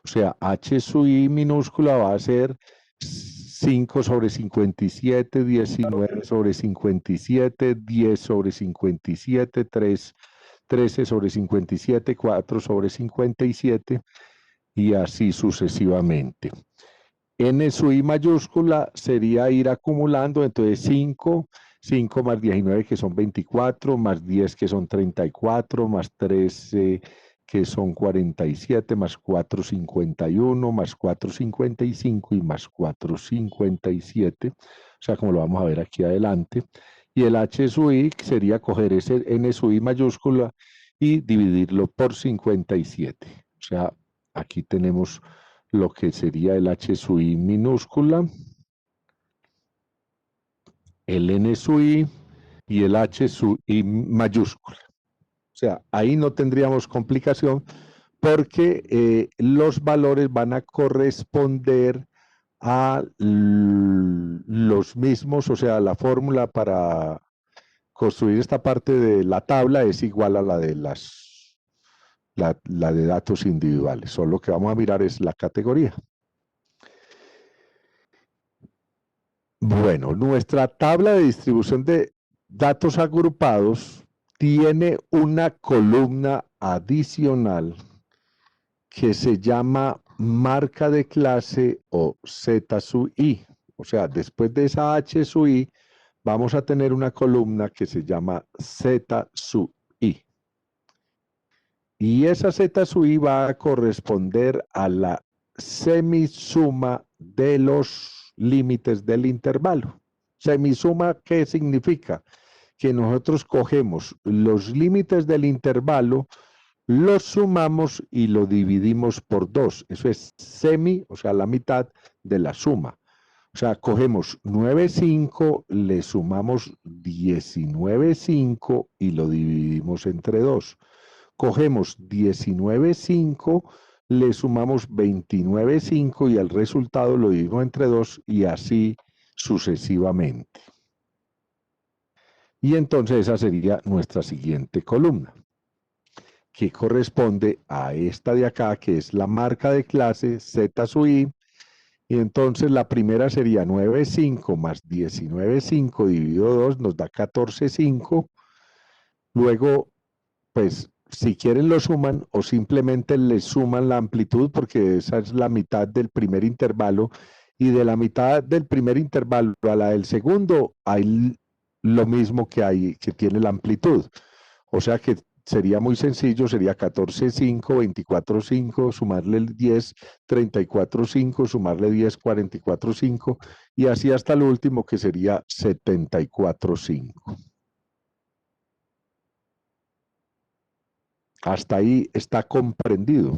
O sea, h sub i minúscula va a ser 5 sobre 57, 19 sobre 57, 10 sobre 57, 13 sobre 57, 4 sobre 57 y así sucesivamente. N sub i mayúscula sería ir acumulando, entonces 5 más 19 que son 24, más 10 que son 34, más 13 que son 47, más 4, 51, más 4, 55 y más 4, 57. O sea, como lo vamos a ver aquí adelante. Y el h sub i sería coger ese n sub i mayúscula y dividirlo por 57. O sea, aquí tenemos lo que sería el h sub i minúscula, el n sub i y el h sub i mayúscula. O sea, ahí no tendríamos complicación porque los valores van a corresponder a los mismos, o sea, la fórmula para construir esta parte de la tabla es igual a la de la de datos individuales. Solo lo que vamos a mirar es la categoría. Bueno, nuestra tabla de distribución de datos agrupados tiene una columna adicional que se llama marca de clase o Z sub i. O sea, después de esa H sub i, vamos a tener una columna que se llama Z sub i. Y esa Z sub i va a corresponder a la semisuma de los límites del intervalo. Semisuma, ¿qué significa? Que nosotros cogemos los límites del intervalo, Los sumamos y lo dividimos por 2. Eso es semi, o sea, la mitad de la suma. O sea, cogemos 9,5, le sumamos 19,5 y lo dividimos entre 2. Cogemos 19,5, le sumamos 29,5 y el resultado lo dividimos entre 2 y así sucesivamente. Y entonces esa sería nuestra siguiente columna, que corresponde a esta de acá, que es la marca de clase Z sub I. Y entonces la primera sería 9,5 más 19,5 dividido 2 nos da 14,5. Luego, pues, si quieren lo suman o simplemente le suman la amplitud porque esa es la mitad del primer intervalo y de la mitad del primer intervalo a la del segundo hay lo mismo que tiene la amplitud. O sea que sería muy sencillo, sería 14,5, 24,5, sumarle el 10, 34,5, sumarle 10, 44,5 y así hasta el último que sería 74,5. Hasta ahí está comprendido.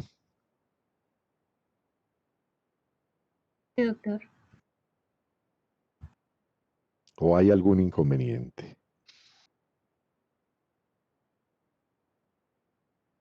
Sí, doctor. ¿O hay algún inconveniente?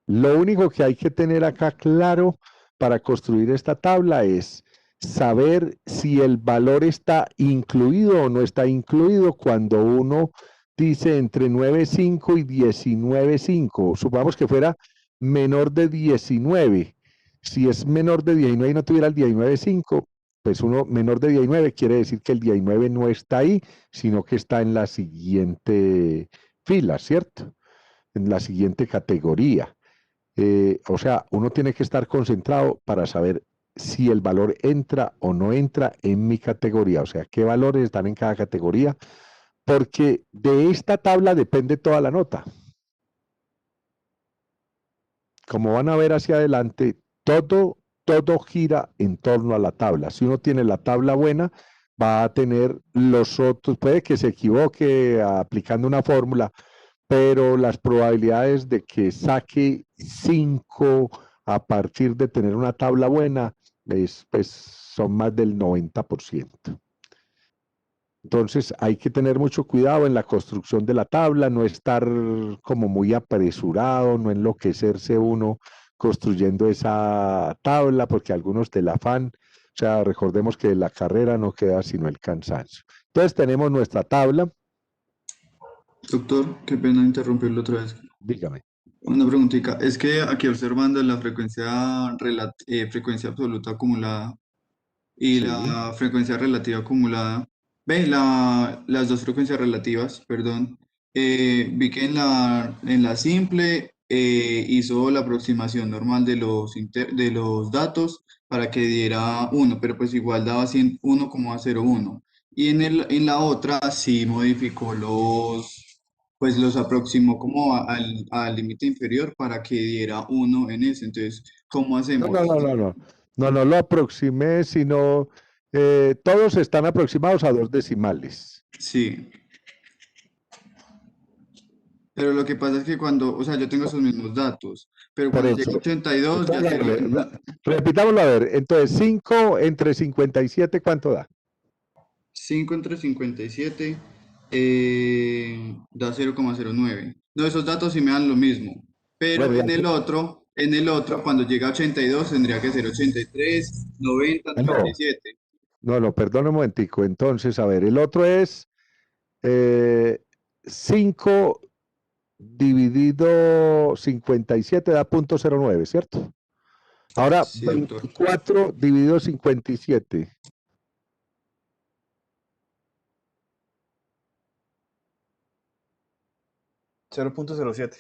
Lo único que hay que tener acá claro para construir esta tabla es saber si el valor está incluido o no está incluido cuando uno dice entre 9,5 y 19,5. Supongamos que fuera menor de 19. Si es menor de 19 y no tuviera el 19,5, pues uno menor de 19 quiere decir que el 19 no está ahí, sino que está en la siguiente fila, ¿cierto? En la siguiente categoría. O sea, uno tiene que estar concentrado para saber si el valor entra o no entra en mi categoría, o sea, qué valores están en cada categoría, porque de esta tabla depende toda la nota. Como van a ver hacia adelante, todo gira en torno a la tabla. Si uno tiene la tabla buena, va a tener los otros, puede que se equivoque aplicando una fórmula, pero las probabilidades de que saque 5 a partir de tener una tabla buena pues, son más del 90%. Entonces hay que tener mucho cuidado en la construcción de la tabla, no estar como muy apresurado, no enloquecerse uno construyendo esa tabla, porque algunos del afán, o sea, recordemos que la carrera no queda sino el cansancio. Entonces tenemos nuestra tabla. Doctor, qué pena interrumpirlo otra vez. Dígame. Una preguntita. Es que aquí observando la frecuencia absoluta acumulada y Sí. la frecuencia relativa acumulada, las dos frecuencias relativas, perdón, vi que en la simple hizo la aproximación normal de de los datos para que diera 1, pero pues igual daba 1,01. Y en la otra sí modificó pues los aproximó como al límite inferior para que diera 1 en ese. Entonces, ¿cómo hacemos? No lo aproximé, sino todos están aproximados a 2 decimales. Sí. Pero lo que pasa es que cuando, o sea, yo tengo esos mismos datos, pero Por cuando eso. llega a 82 ya sería, Repitámoslo a ver. Entonces, 5 entre 57, ¿cuánto da? 5 entre 57 da 0,09. No, esos datos sí me dan lo mismo, pero Bueno, en el otro, cuando llega a 82 tendría que ser 83, 90, 97. No, perdón un momentico. Entonces, a ver, el otro es 5 dividido 57 da 0,09, ¿cierto? Ahora, Sí, doctor. 24 dividido 57. $0.07.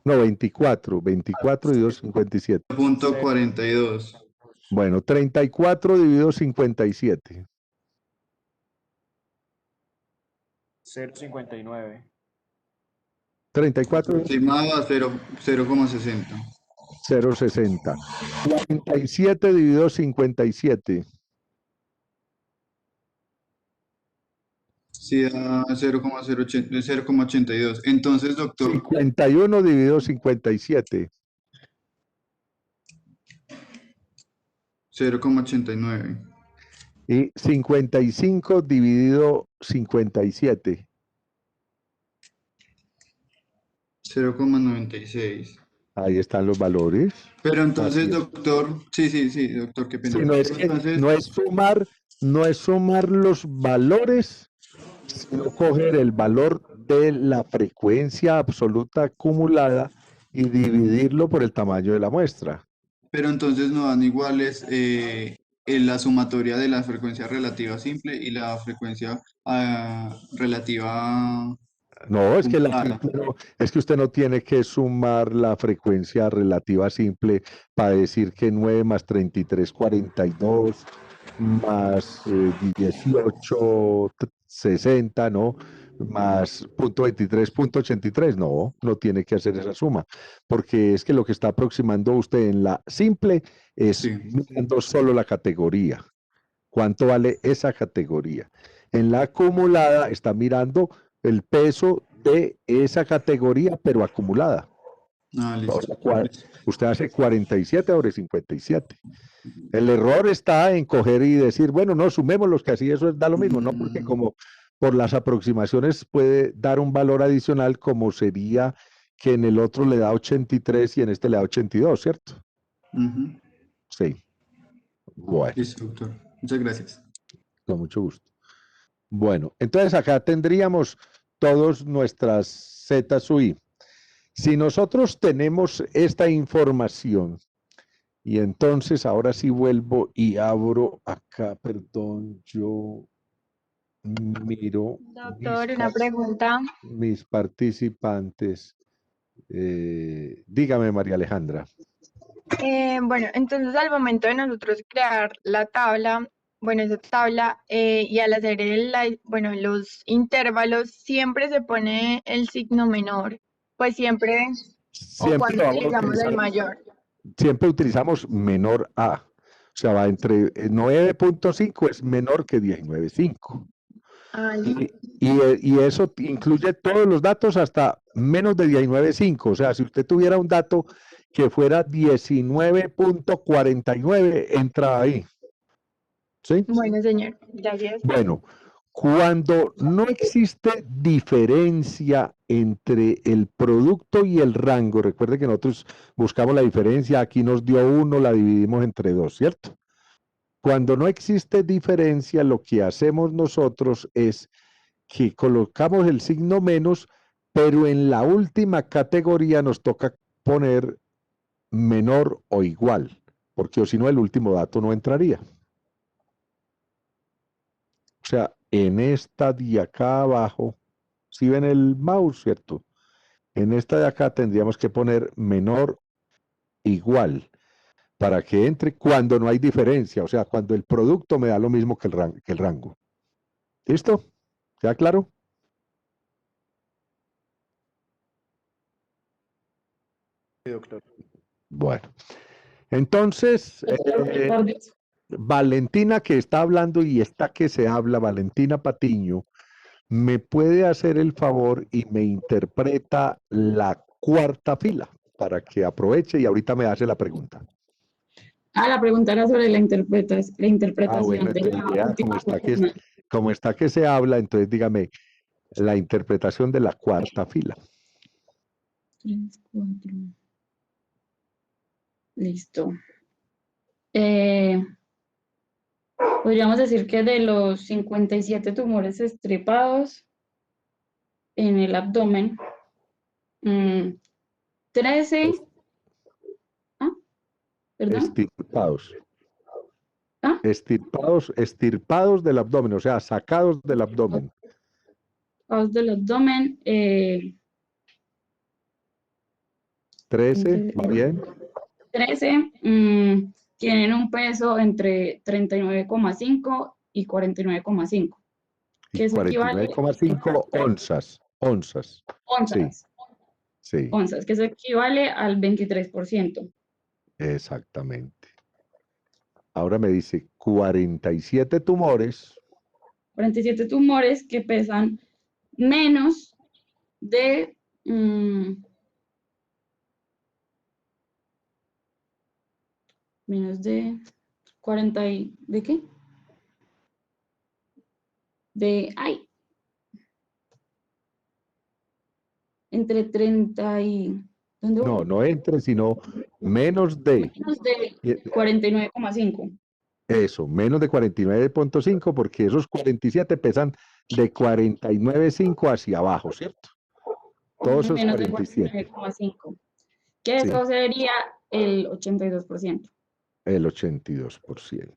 No, 24 dividido 57. 0,42. Bueno, 34 dividido 57. 0,59. 34. Estimado a 0,60. 0,60. 47 dividido 57. Sí, da 0,82. Entonces, doctor, 51 dividido 57. 0,89. Y 55 dividido 57. 0,96. Ahí están los valores. Pero entonces, Así es. doctor, sí, doctor, qué pena. Sí, no es Pero que entonces, no es sumar los valores, sino coger el valor de la frecuencia absoluta acumulada y dividirlo por el tamaño de la muestra. no dan iguales en la sumatoria de la frecuencia relativa simple y la frecuencia relativa No, es que acumulada. es que usted no tiene que sumar la frecuencia relativa simple para decir que 9 más 33, 42, más 18, 60, ¿no? Más .23, no, no tiene que hacer esa suma, porque es que lo que está aproximando usted en la simple es Sí. mirando solo la categoría. ¿Cuánto vale esa categoría? En la acumulada está mirando el peso de esa categoría, pero acumulada. Ah, O listo. sea, usted hace 47 sobre 57. El error está en coger y decir, bueno, no, sumemos los que así eso da lo mismo, ¿no? Porque como por las aproximaciones puede dar un valor adicional, como sería que en el otro le da 83 y en este le da 82, ¿cierto? Ujú. Sí. Bueno, Listo, doctor. Muchas gracias. con mucho gusto. Bueno, entonces acá tendríamos todas nuestras zetas UI. Si nosotros tenemos esta información, y entonces ahora sí vuelvo y abro acá, perdón, yo miro Doctor, una pregunta. mis participantes. Dígame, María Alejandra. Bueno, entonces al momento de nosotros crear la tabla, bueno, esa tabla, y al hacer bueno, los intervalos, siempre se pone el signo menor, pues siempre, o cuando utilizamos el mayor. Siempre utilizamos menor a. O sea, va entre 9.5 es menor que 19.5. Ah, Y eso incluye todos los datos hasta menos de 19.5. O sea, si usted tuviera un dato que fuera 19.49, entra ahí. ¿Sí? Bueno, señor, gracias. Bueno, cuando no existe diferencia entre el producto y el rango, recuerde que nosotros buscamos la diferencia, aquí nos dio 1, la dividimos entre 2, ¿cierto? Cuando no existe diferencia, lo que hacemos nosotros es que colocamos el signo menos, pero en la última categoría nos toca poner menor o igual, porque o si no el último dato no entraría. O sea, en esta de acá abajo, si ven el mouse, ¿cierto? En esta de acá tendríamos que poner menor igual para que entre cuando no hay diferencia, o sea, cuando el producto me da lo mismo que el rango. ¿Listo? ¿Queda claro? Sí, doctor. Bueno, entonces, Valentina que está hablando y esta que se habla, Valentina Patiño, ¿me puede hacer el favor y me interpreta la cuarta fila para que aproveche y ahorita me hace la pregunta? La pregunta era sobre la interpretación Bueno, de entonces la vea como está que se habla, entonces dígame la interpretación de la cuarta fila. 3, 4. Listo. Podríamos decir que de los 57 tumores estripados en el abdomen, 13, ¿perdón? Estirpados del abdomen, o sea, sacados del abdomen. Del abdomen, 13, ¿va bien? 13 tienen un peso entre 39,5 y 49,5. Que eso equivale 49,5 onzas. Onzas. Sí. Onzas, que eso equivale al 23%. Exactamente. Ahora me dice 47 tumores. 47 tumores que pesan menos de menos de ¿De qué? Ay, entre 30 y... ¿Dónde voy? No, no entre, sino menos de. Menos de 49,5. Eso, menos de 49.5, porque esos 47 pesan de 49.5 hacia abajo, ¿cierto? Todos esos Menos de 47. 49,5. Que Sí, eso sería el 82%. el 82%.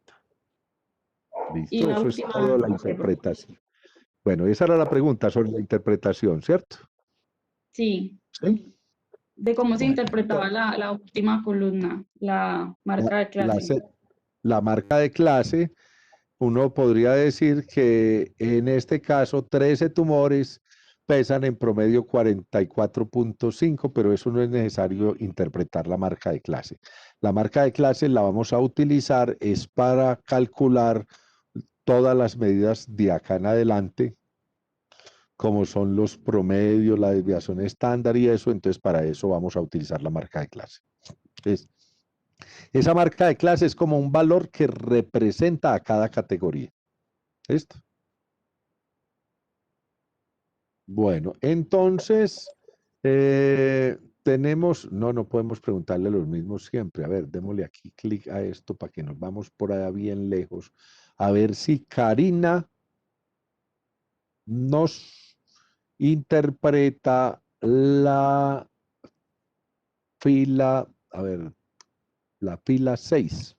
Y ¿Listo? la Eso es última, toda la interpretación. Bueno, esa era la pregunta sobre la interpretación, ¿cierto? sí, Sí. de cómo se Bueno, interpretaba la última columna, la marca de la, clase. la marca de clase, uno podría decir que en este caso 13 tumores pesan en promedio 44.5, pero eso no es necesario interpretar la marca de clase. La marca de clase la vamos a utilizar es para calcular todas las medidas de acá en adelante, como son los promedios, la desviación estándar y eso, entonces para eso vamos a utilizar la marca de clase. Entonces, esa marca de clase es como un valor que representa a cada categoría. ¿Listo? Bueno, entonces tenemos, no podemos preguntarle los mismos siempre. A ver, démosle aquí clic a esto para que nos vamos por allá bien lejos. A ver si Karina nos interpreta la fila, a ver, la fila 6.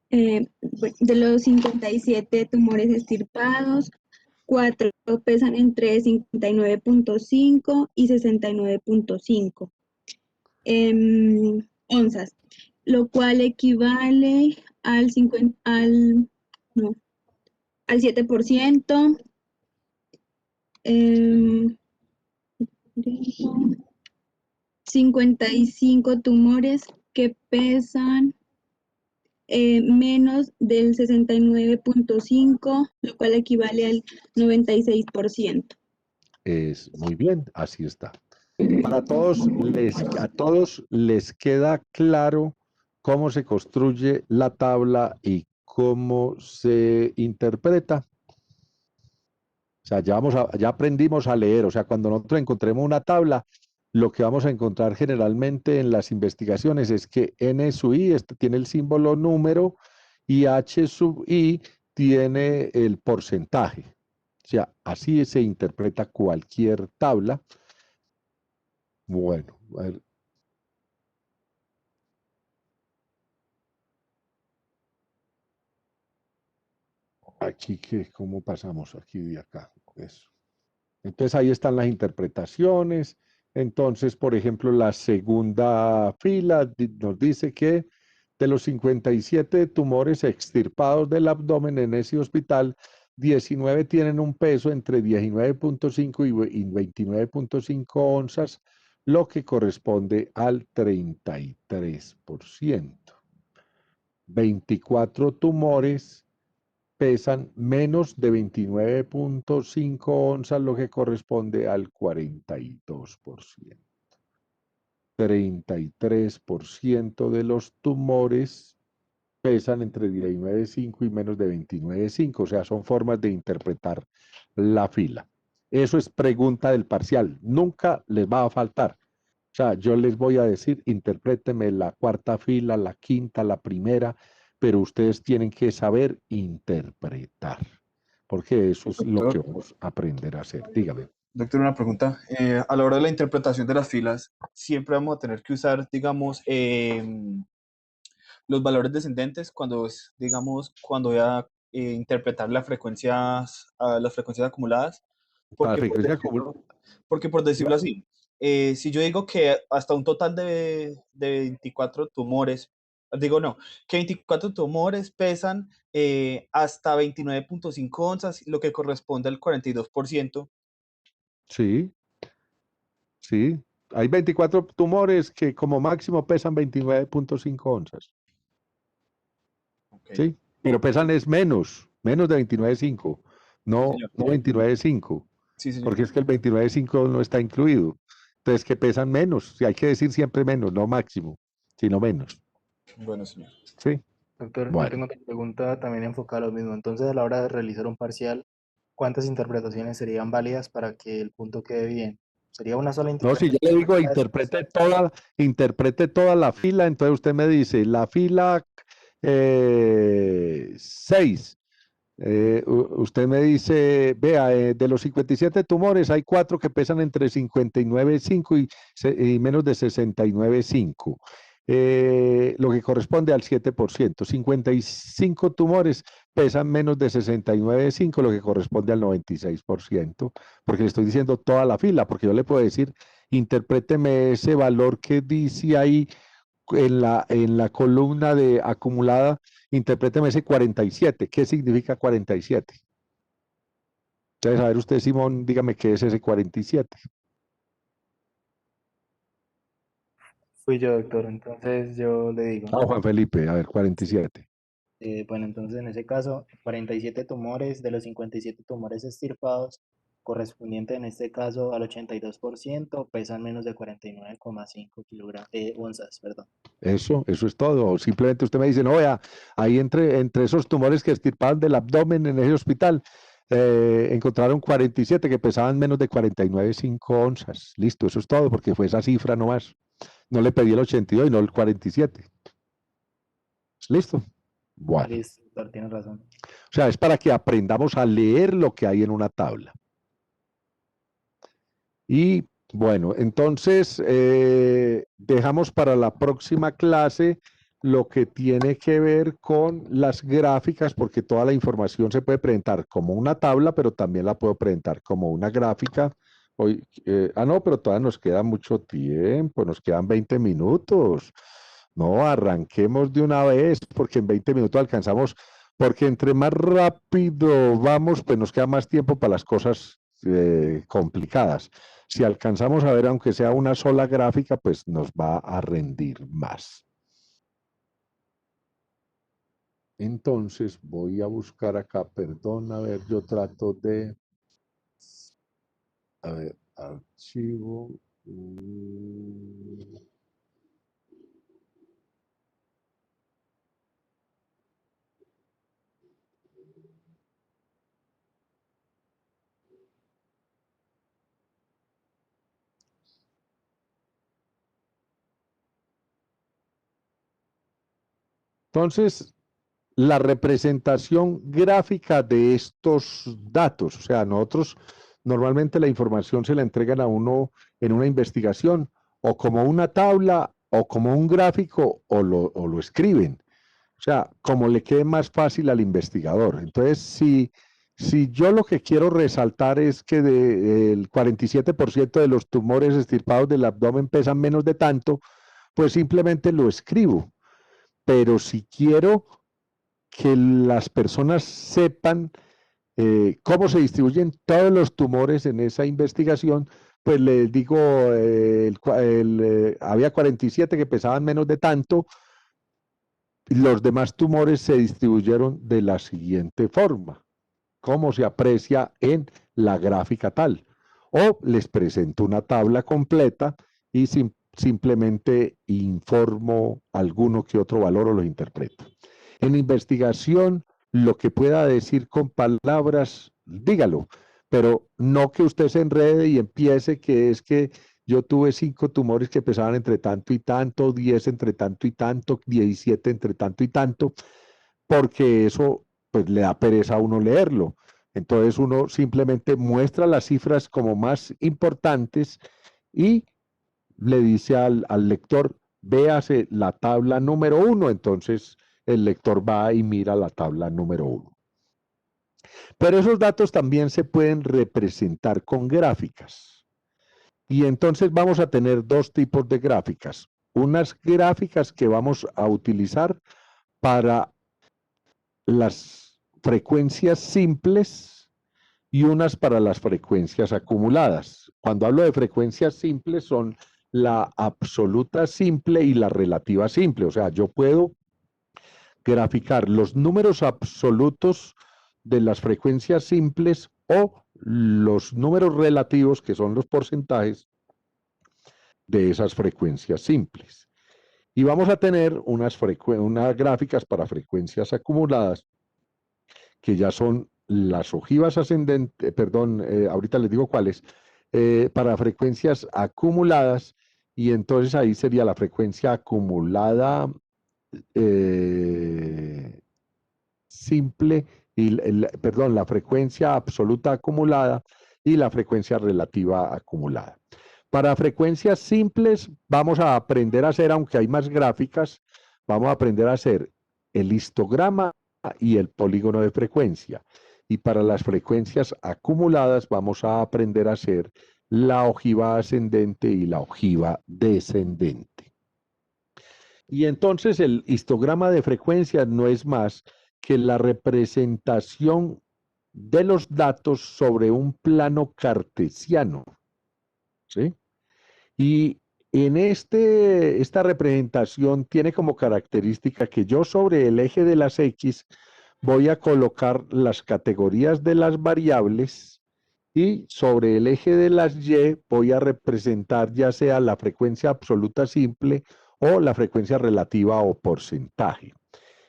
De los 57 tumores extirpados, 4 pesan entre 59.5 y 69.5 onzas, lo cual equivale al 7%. 55 tumores que pesan menos del 69.5, lo cual equivale al 96%. Es muy bien, así está. A todos les queda claro cómo se construye la tabla y cómo se interpreta. O sea, ya aprendimos a leer. O sea, cuando nosotros encontremos una tabla, lo que vamos a encontrar generalmente en las investigaciones es que N sub I tiene el símbolo número y H sub I tiene el porcentaje. O sea, así se interpreta cualquier tabla. Bueno, a ver. Aquí, ¿cómo pasamos aquí de acá? Eso. Entonces ahí están las interpretaciones. Entonces, por ejemplo, la segunda fila nos dice que de los 57 tumores extirpados del abdomen en ese hospital, 19 tienen un peso entre 19.5 y 29.5 onzas, lo que corresponde al 33%. 24 tumores pesan menos de 29.5 onzas, lo que corresponde al 42%. 33% de los tumores pesan entre 19.5 y menos de 29.5, o sea, son formas de interpretar la fila. Eso es pregunta del parcial, nunca les va a faltar. O sea, yo les voy a decir, interpréteme la cuarta fila, la quinta, la primera, pero ustedes tienen que saber interpretar, porque eso es lo que vamos a aprender a hacer. Dígame. Doctor, una pregunta. A la hora de la interpretación de las filas, siempre vamos a tener que usar, digamos, los valores descendentes cuando, digamos, cuando voy a interpretar las frecuencias acumuladas. Porque por decirlo así, si yo digo que hasta un total de 24 tumores, digo no, que 24 tumores pesan hasta 29.5 onzas, lo que corresponde al 42%. Sí, sí. Hay 24 tumores que como máximo pesan 29.5 onzas. ¿sí? Pero pesan es menos de 29.5, no, señor. no 29.5, Sí, señor. porque es que el 29.5 no está incluido. Entonces, que pesan menos, y hay que decir siempre menos, no máximo, sino menos. Bueno, señor. ¿Sí? Doctor, yo Bueno. tengo otra pregunta también enfocada a lo mismo. Entonces, a la hora de realizar un parcial, ¿cuántas interpretaciones serían válidas para que el punto quede bien? ¿Sería una sola No, si yo interpretación? le digo interprete toda la fila, entonces usted me dice, la fila 6. Usted me dice, vea, de los 57 tumores hay 4 que pesan entre 59,5 y menos de 69,5. Lo que corresponde al 7%. 55 tumores pesan menos de 69,5, lo que corresponde al 96%, porque le estoy diciendo toda la fila, porque yo le puedo decir, interpréteme ese valor que dice ahí en la columna de acumulada, interpréteme ese 47. ¿Qué significa 47? Entonces, a ver usted, Simón, dígame qué es ese 47. Fui yo, doctor. Entonces, yo le digo. Ah, Juan Felipe, a ver, 47. Bueno, entonces en ese caso, 47 tumores de los 57 tumores extirpados, correspondiente en este caso al 82%, pesan menos de 49,5 onzas, perdón. Eso es todo. Simplemente usted me dice, no, vea, ahí entre esos tumores que extirpaban del abdomen en ese hospital, encontraron 47 que pesaban menos de 49,5 onzas. Listo, eso es todo, porque fue esa cifra nomás. No le pedí el 82 y no el 47. ¿Listo? Bueno. Listo, doctor, tiene razón. O sea, es para que aprendamos a leer lo que hay en una tabla. Y bueno, entonces dejamos para la próxima clase lo que tiene que ver con las gráficas, porque toda la información se puede presentar como una tabla, pero también la puedo presentar como una gráfica. Hoy, no, pero todavía nos queda mucho tiempo, nos quedan 20 minutos. No, arranquemos de una vez, porque en 20 minutos alcanzamos, porque entre más rápido vamos, pues nos queda más tiempo para las cosas complicadas. Si alcanzamos a ver, aunque sea una sola gráfica, pues nos va a rendir más. Entonces, voy a buscar acá, perdón, a ver, yo trato de, a ver, archivo. Entonces, la representación gráfica de estos datos, o sea, nosotros normalmente la información se la entregan a uno en una investigación o como una tabla o como un gráfico o lo escriben, o sea, como le quede más fácil al investigador. Entonces, si yo lo que quiero resaltar es que el 47% de los tumores extirpados del abdomen pesan menos de tanto, pues simplemente lo escribo. Pero si quiero que las personas sepan cómo se distribuyen todos los tumores en esa investigación, pues les digo, había 47 que pesaban menos de tanto, los demás tumores se distribuyeron de la siguiente forma, como se aprecia en la gráfica tal. O les presento una tabla completa y simplemente informo alguno que otro valor o lo interpreto. En investigación, lo que pueda decir con palabras, dígalo, pero no que usted se enrede y empiece que es que yo tuve 5 tumores que pesaban entre tanto y tanto, 10 entre tanto y tanto, 17 entre tanto y tanto, porque eso pues le da pereza a uno leerlo. Entonces uno simplemente muestra las cifras como más importantes y le dice al lector, véase la tabla número 1, entonces el lector va y mira la tabla número 1. Pero esos datos también se pueden representar con gráficas. Y entonces vamos a tener dos tipos de gráficas. Unas gráficas que vamos a utilizar para las frecuencias simples y unas para las frecuencias acumuladas. Cuando hablo de frecuencias simples son la absoluta simple y la relativa simple. O sea, yo puedo graficar los números absolutos de las frecuencias simples o los números relativos, que son los porcentajes de esas frecuencias simples. Y vamos a tener unas gráficas para frecuencias acumuladas, que ya son las ojivas ascendentes, ahorita les digo cuáles, para frecuencias acumuladas, y entonces ahí sería la frecuencia acumulada simple, y la frecuencia absoluta acumulada y la frecuencia relativa acumulada. Para frecuencias simples vamos a aprender a hacer, aunque hay más gráficas, vamos a aprender a hacer el histograma y el polígono de frecuencia. Y para las frecuencias acumuladas vamos a aprender a hacer la ojiva ascendente y la ojiva descendente. Y entonces el histograma de frecuencias no es más que la representación de los datos sobre un plano cartesiano, ¿sí? Y en esta representación tiene como característica que yo sobre el eje de las X voy a colocar las categorías de las variables y sobre el eje de las Y voy a representar ya sea la frecuencia absoluta simple o la frecuencia relativa o porcentaje.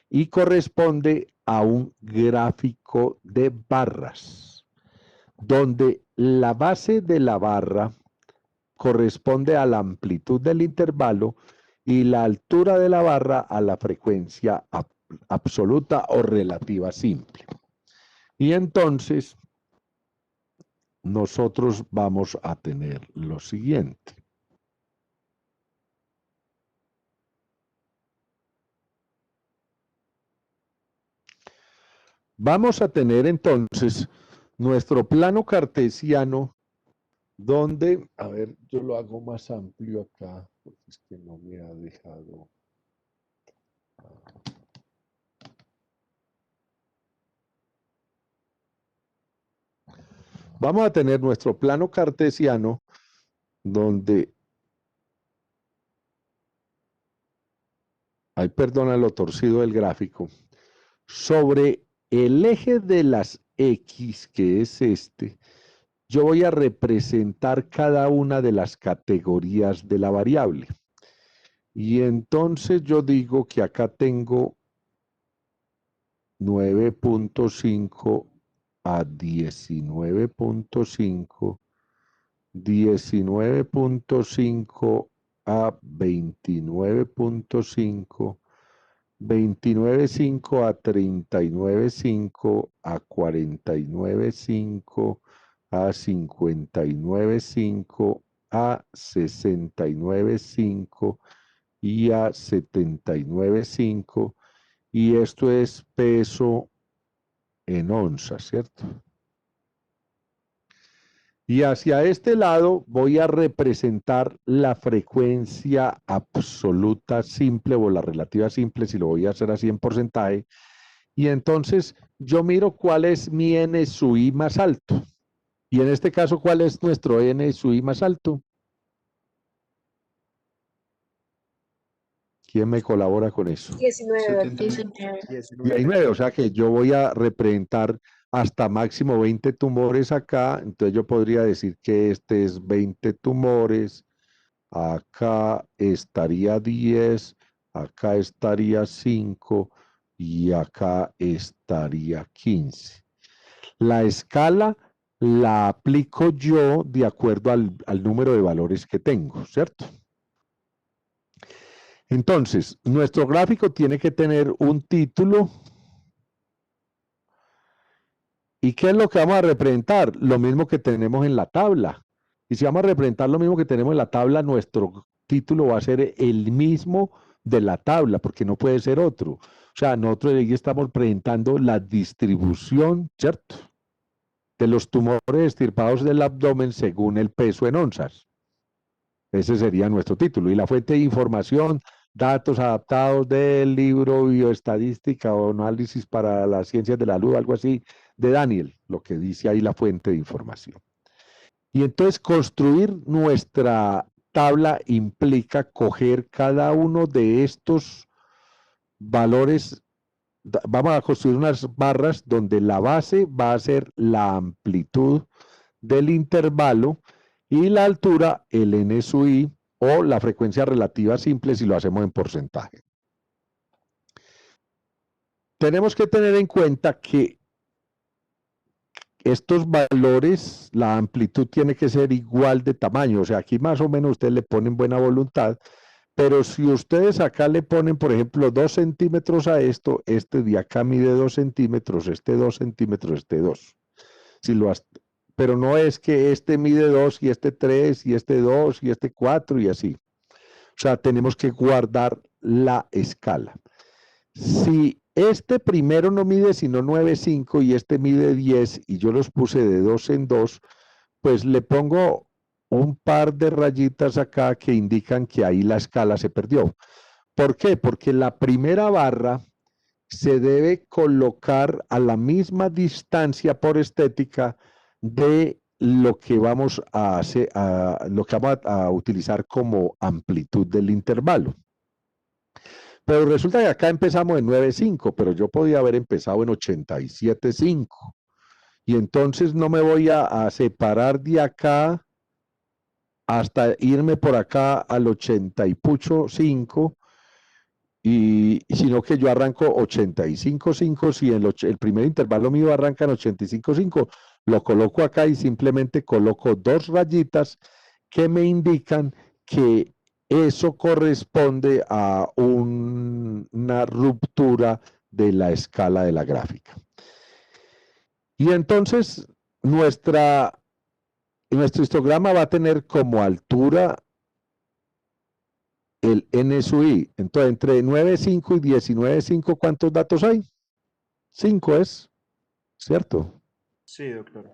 Y corresponde a un gráfico de barras, donde la base de la barra corresponde a la amplitud del intervalo y la altura de la barra a la frecuencia absoluta o relativa simple. Y entonces nosotros vamos a tener lo siguiente. Vamos a tener entonces nuestro plano cartesiano donde, a ver, yo lo hago más amplio acá, porque es que no me ha dejado. Vamos a tener nuestro plano cartesiano donde, ay, perdona lo torcido del gráfico, sobre el eje de las X, que es este, yo voy a representar cada una de las categorías de la variable. Y entonces yo digo que acá tengo 9.5 a 19.5, 19.5 a 29.5, 29.5 a 39.5, a 49.5, a 59.5, a 69.5 y a 79.5, y esto es peso en onzas, ¿cierto? Y hacia este lado voy a representar la frecuencia absoluta simple o la relativa simple, si lo voy a hacer así en porcentaje, y entonces yo miro cuál es mi n sub i más alto. Y en este caso, ¿cuál es nuestro n sub i más alto? ¿Quién me colabora con eso? 19. 19, o sea que yo voy a representar hasta máximo 20 tumores acá, entonces yo podría decir que este es 20 tumores, acá estaría 10, acá estaría 5 y acá estaría 15. La escala la aplico yo de acuerdo al número de valores que tengo, ¿cierto? Entonces, nuestro gráfico tiene que tener un título. ¿Y qué es lo que vamos a representar? Lo mismo que tenemos en la tabla. Y si vamos a representar lo mismo que tenemos en la tabla, nuestro título va a ser el mismo de la tabla, porque no puede ser otro. O sea, nosotros ahí estamos presentando la distribución, ¿cierto?, de los tumores extirpados del abdomen según el peso en onzas. Ese sería nuestro título. Y la fuente de información, datos adaptados del libro Bioestadística o Análisis para las Ciencias de la Salud, algo así, de Daniel, lo que dice ahí la fuente de información. Y entonces construir nuestra tabla implica coger cada uno de estos valores vamos a construir unas barras donde la base va a ser la amplitud del intervalo y la altura el N sub I o la frecuencia relativa simple si lo hacemos en porcentaje. Tenemos que tener en cuenta que estos valores, la amplitud tiene que ser igual de tamaño, o sea, aquí más o menos ustedes le ponen buena voluntad, pero si ustedes acá le ponen, por ejemplo, 2 centímetros a esto, este de acá mide 2 centímetros, este 2 centímetros, este 2. Pero no es que este mide 2 y este 3 y este 2 y este 4 y así. O sea, tenemos que guardar la escala. Si este primero no mide sino 9,5 y este mide 10 y yo los puse de 2 en 2, pues le pongo un par de rayitas acá que indican que ahí la escala se perdió. ¿Por qué? Porque la primera barra se debe colocar a la misma distancia por estética de lo que vamos a hacer, lo que vamos a utilizar como amplitud del intervalo. Pero resulta que acá empezamos en 9,5, pero yo podía haber empezado en 87,5. Y entonces no me voy a separar de acá hasta irme por acá al 80,5, sino que yo arranco 85,5. Si el primer intervalo mío arranca en 85,5, lo coloco acá y simplemente coloco 2 rayitas que me indican que eso corresponde a una ruptura de la escala de la gráfica. Y entonces nuestro histograma va a tener como altura el N sub I. Entonces, entre 9,5 y 19,5, ¿cuántos datos hay? 5 es, ¿cierto? Sí, doctor.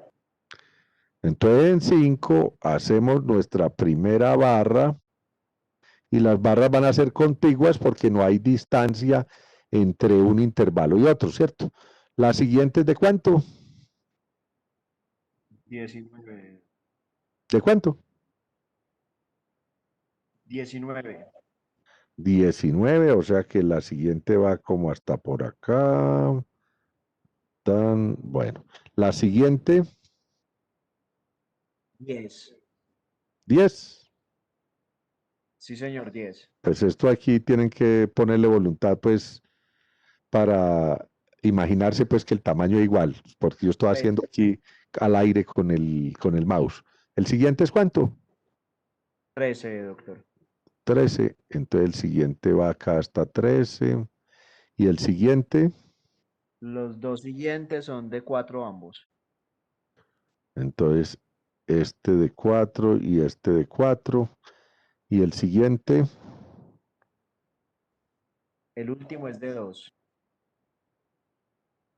Entonces, en 5 hacemos nuestra primera barra y las barras van a ser contiguas porque no hay distancia entre un intervalo y otro, ¿cierto? La siguiente es ¿de cuánto? 19. ¿De cuánto? 19. 19, o sea que la siguiente va como hasta por acá. Bueno, la siguiente, 10. 10. Sí, señor, 10. Pues esto aquí tienen que ponerle voluntad, pues, para imaginarse, pues, que el tamaño es igual, porque yo estoy haciendo aquí al aire con el mouse. ¿El siguiente es cuánto? 13, doctor. 13, entonces el siguiente va acá hasta 13, y el siguiente, Los dos siguientes son de 4 ambos. entonces este de 4 y este de 4, y el siguiente, El último es de 2.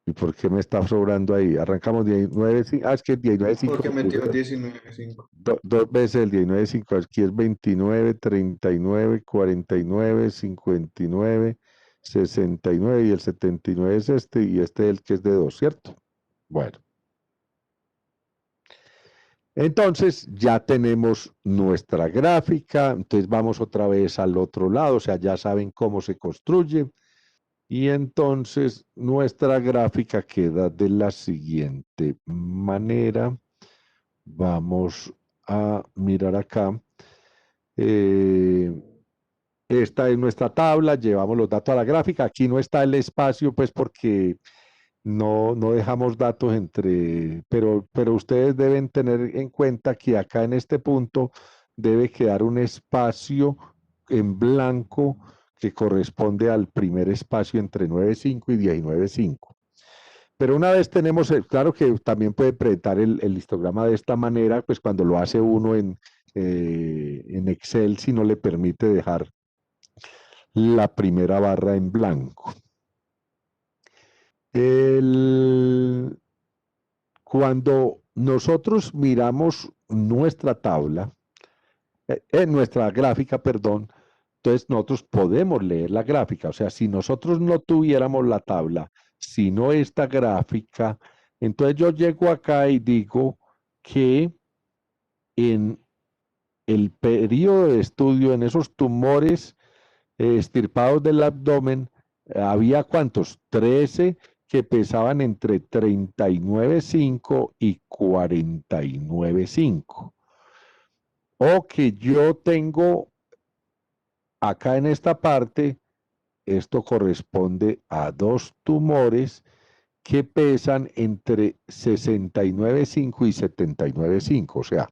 ¿y por qué me está sobrando ahí? Arrancamos 19, es que 19,5. Porque metió 19,5. Dos veces el 19,5, aquí es 29, 39, 49, 59, 69 y el 79 es este y este es el que es de 2, ¿cierto? Bueno. Entonces ya tenemos nuestra gráfica, entonces vamos otra vez al otro lado, o sea, ya saben cómo se construye. Y entonces nuestra gráfica queda de la siguiente manera. Vamos a mirar acá. Esta es nuestra tabla, llevamos los datos a la gráfica. Aquí no está el espacio, pues porque no dejamos datos pero ustedes deben tener en cuenta que acá en este punto debe quedar un espacio en blanco que corresponde al primer espacio entre 9,5 y 19,5. Pero una vez tenemos, claro que también puede presentar el histograma de esta manera, pues cuando lo hace uno en Excel, si no le permite dejar la primera barra en blanco. Cuando nosotros miramos nuestra tabla, nuestra gráfica, perdón, entonces nosotros podemos leer la gráfica. O sea, si nosotros no tuviéramos la tabla, sino esta gráfica, entonces yo llego acá y digo que en el periodo de estudio, en esos tumores estirpados del abdomen, Había ¿cuántos? 13 que pesaban entre 39,5 y 49,5. O que yo tengo acá en esta parte, esto corresponde a 2 tumores que pesan entre 69,5 y 79,5. O sea,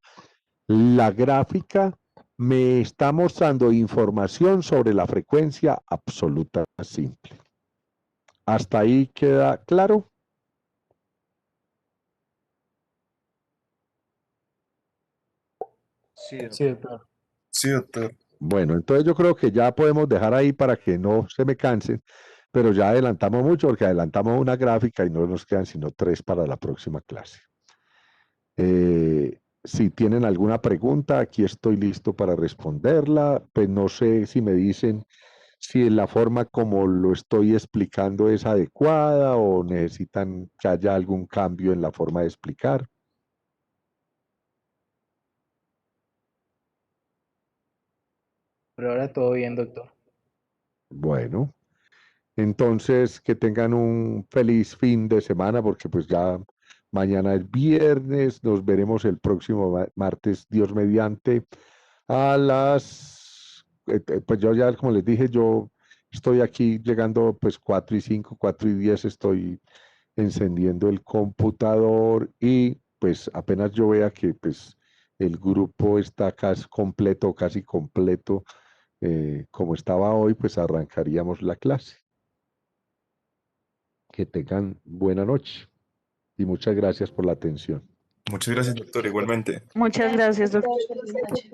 la gráfica me está mostrando información sobre la frecuencia absoluta simple. ¿Hasta ahí queda claro? Sí, Sí, doctor. Sí, doctor. Bueno, entonces yo creo que ya podemos dejar ahí para que no se me cansen, pero ya adelantamos mucho porque adelantamos una gráfica y no nos quedan sino 3 para la próxima clase. Si tienen alguna pregunta, aquí estoy listo para responderla. Pues no sé si me dicen si la forma como lo estoy explicando es adecuada o necesitan que haya algún cambio en la forma de explicar. Por ahora todo bien, doctor. Bueno, entonces que tengan un feliz fin de semana porque pues ya mañana es viernes, nos veremos el próximo martes, Dios mediante, a las, pues yo ya como les dije, yo estoy aquí llegando pues 4:05, 4:10 estoy encendiendo el computador y pues apenas yo vea que pues el grupo está casi completo, como estaba hoy, pues arrancaríamos la clase. Que tengan buena noche y muchas gracias por la atención. Muchas gracias, doctor, igualmente. Muchas gracias, doctor. Buenas noches.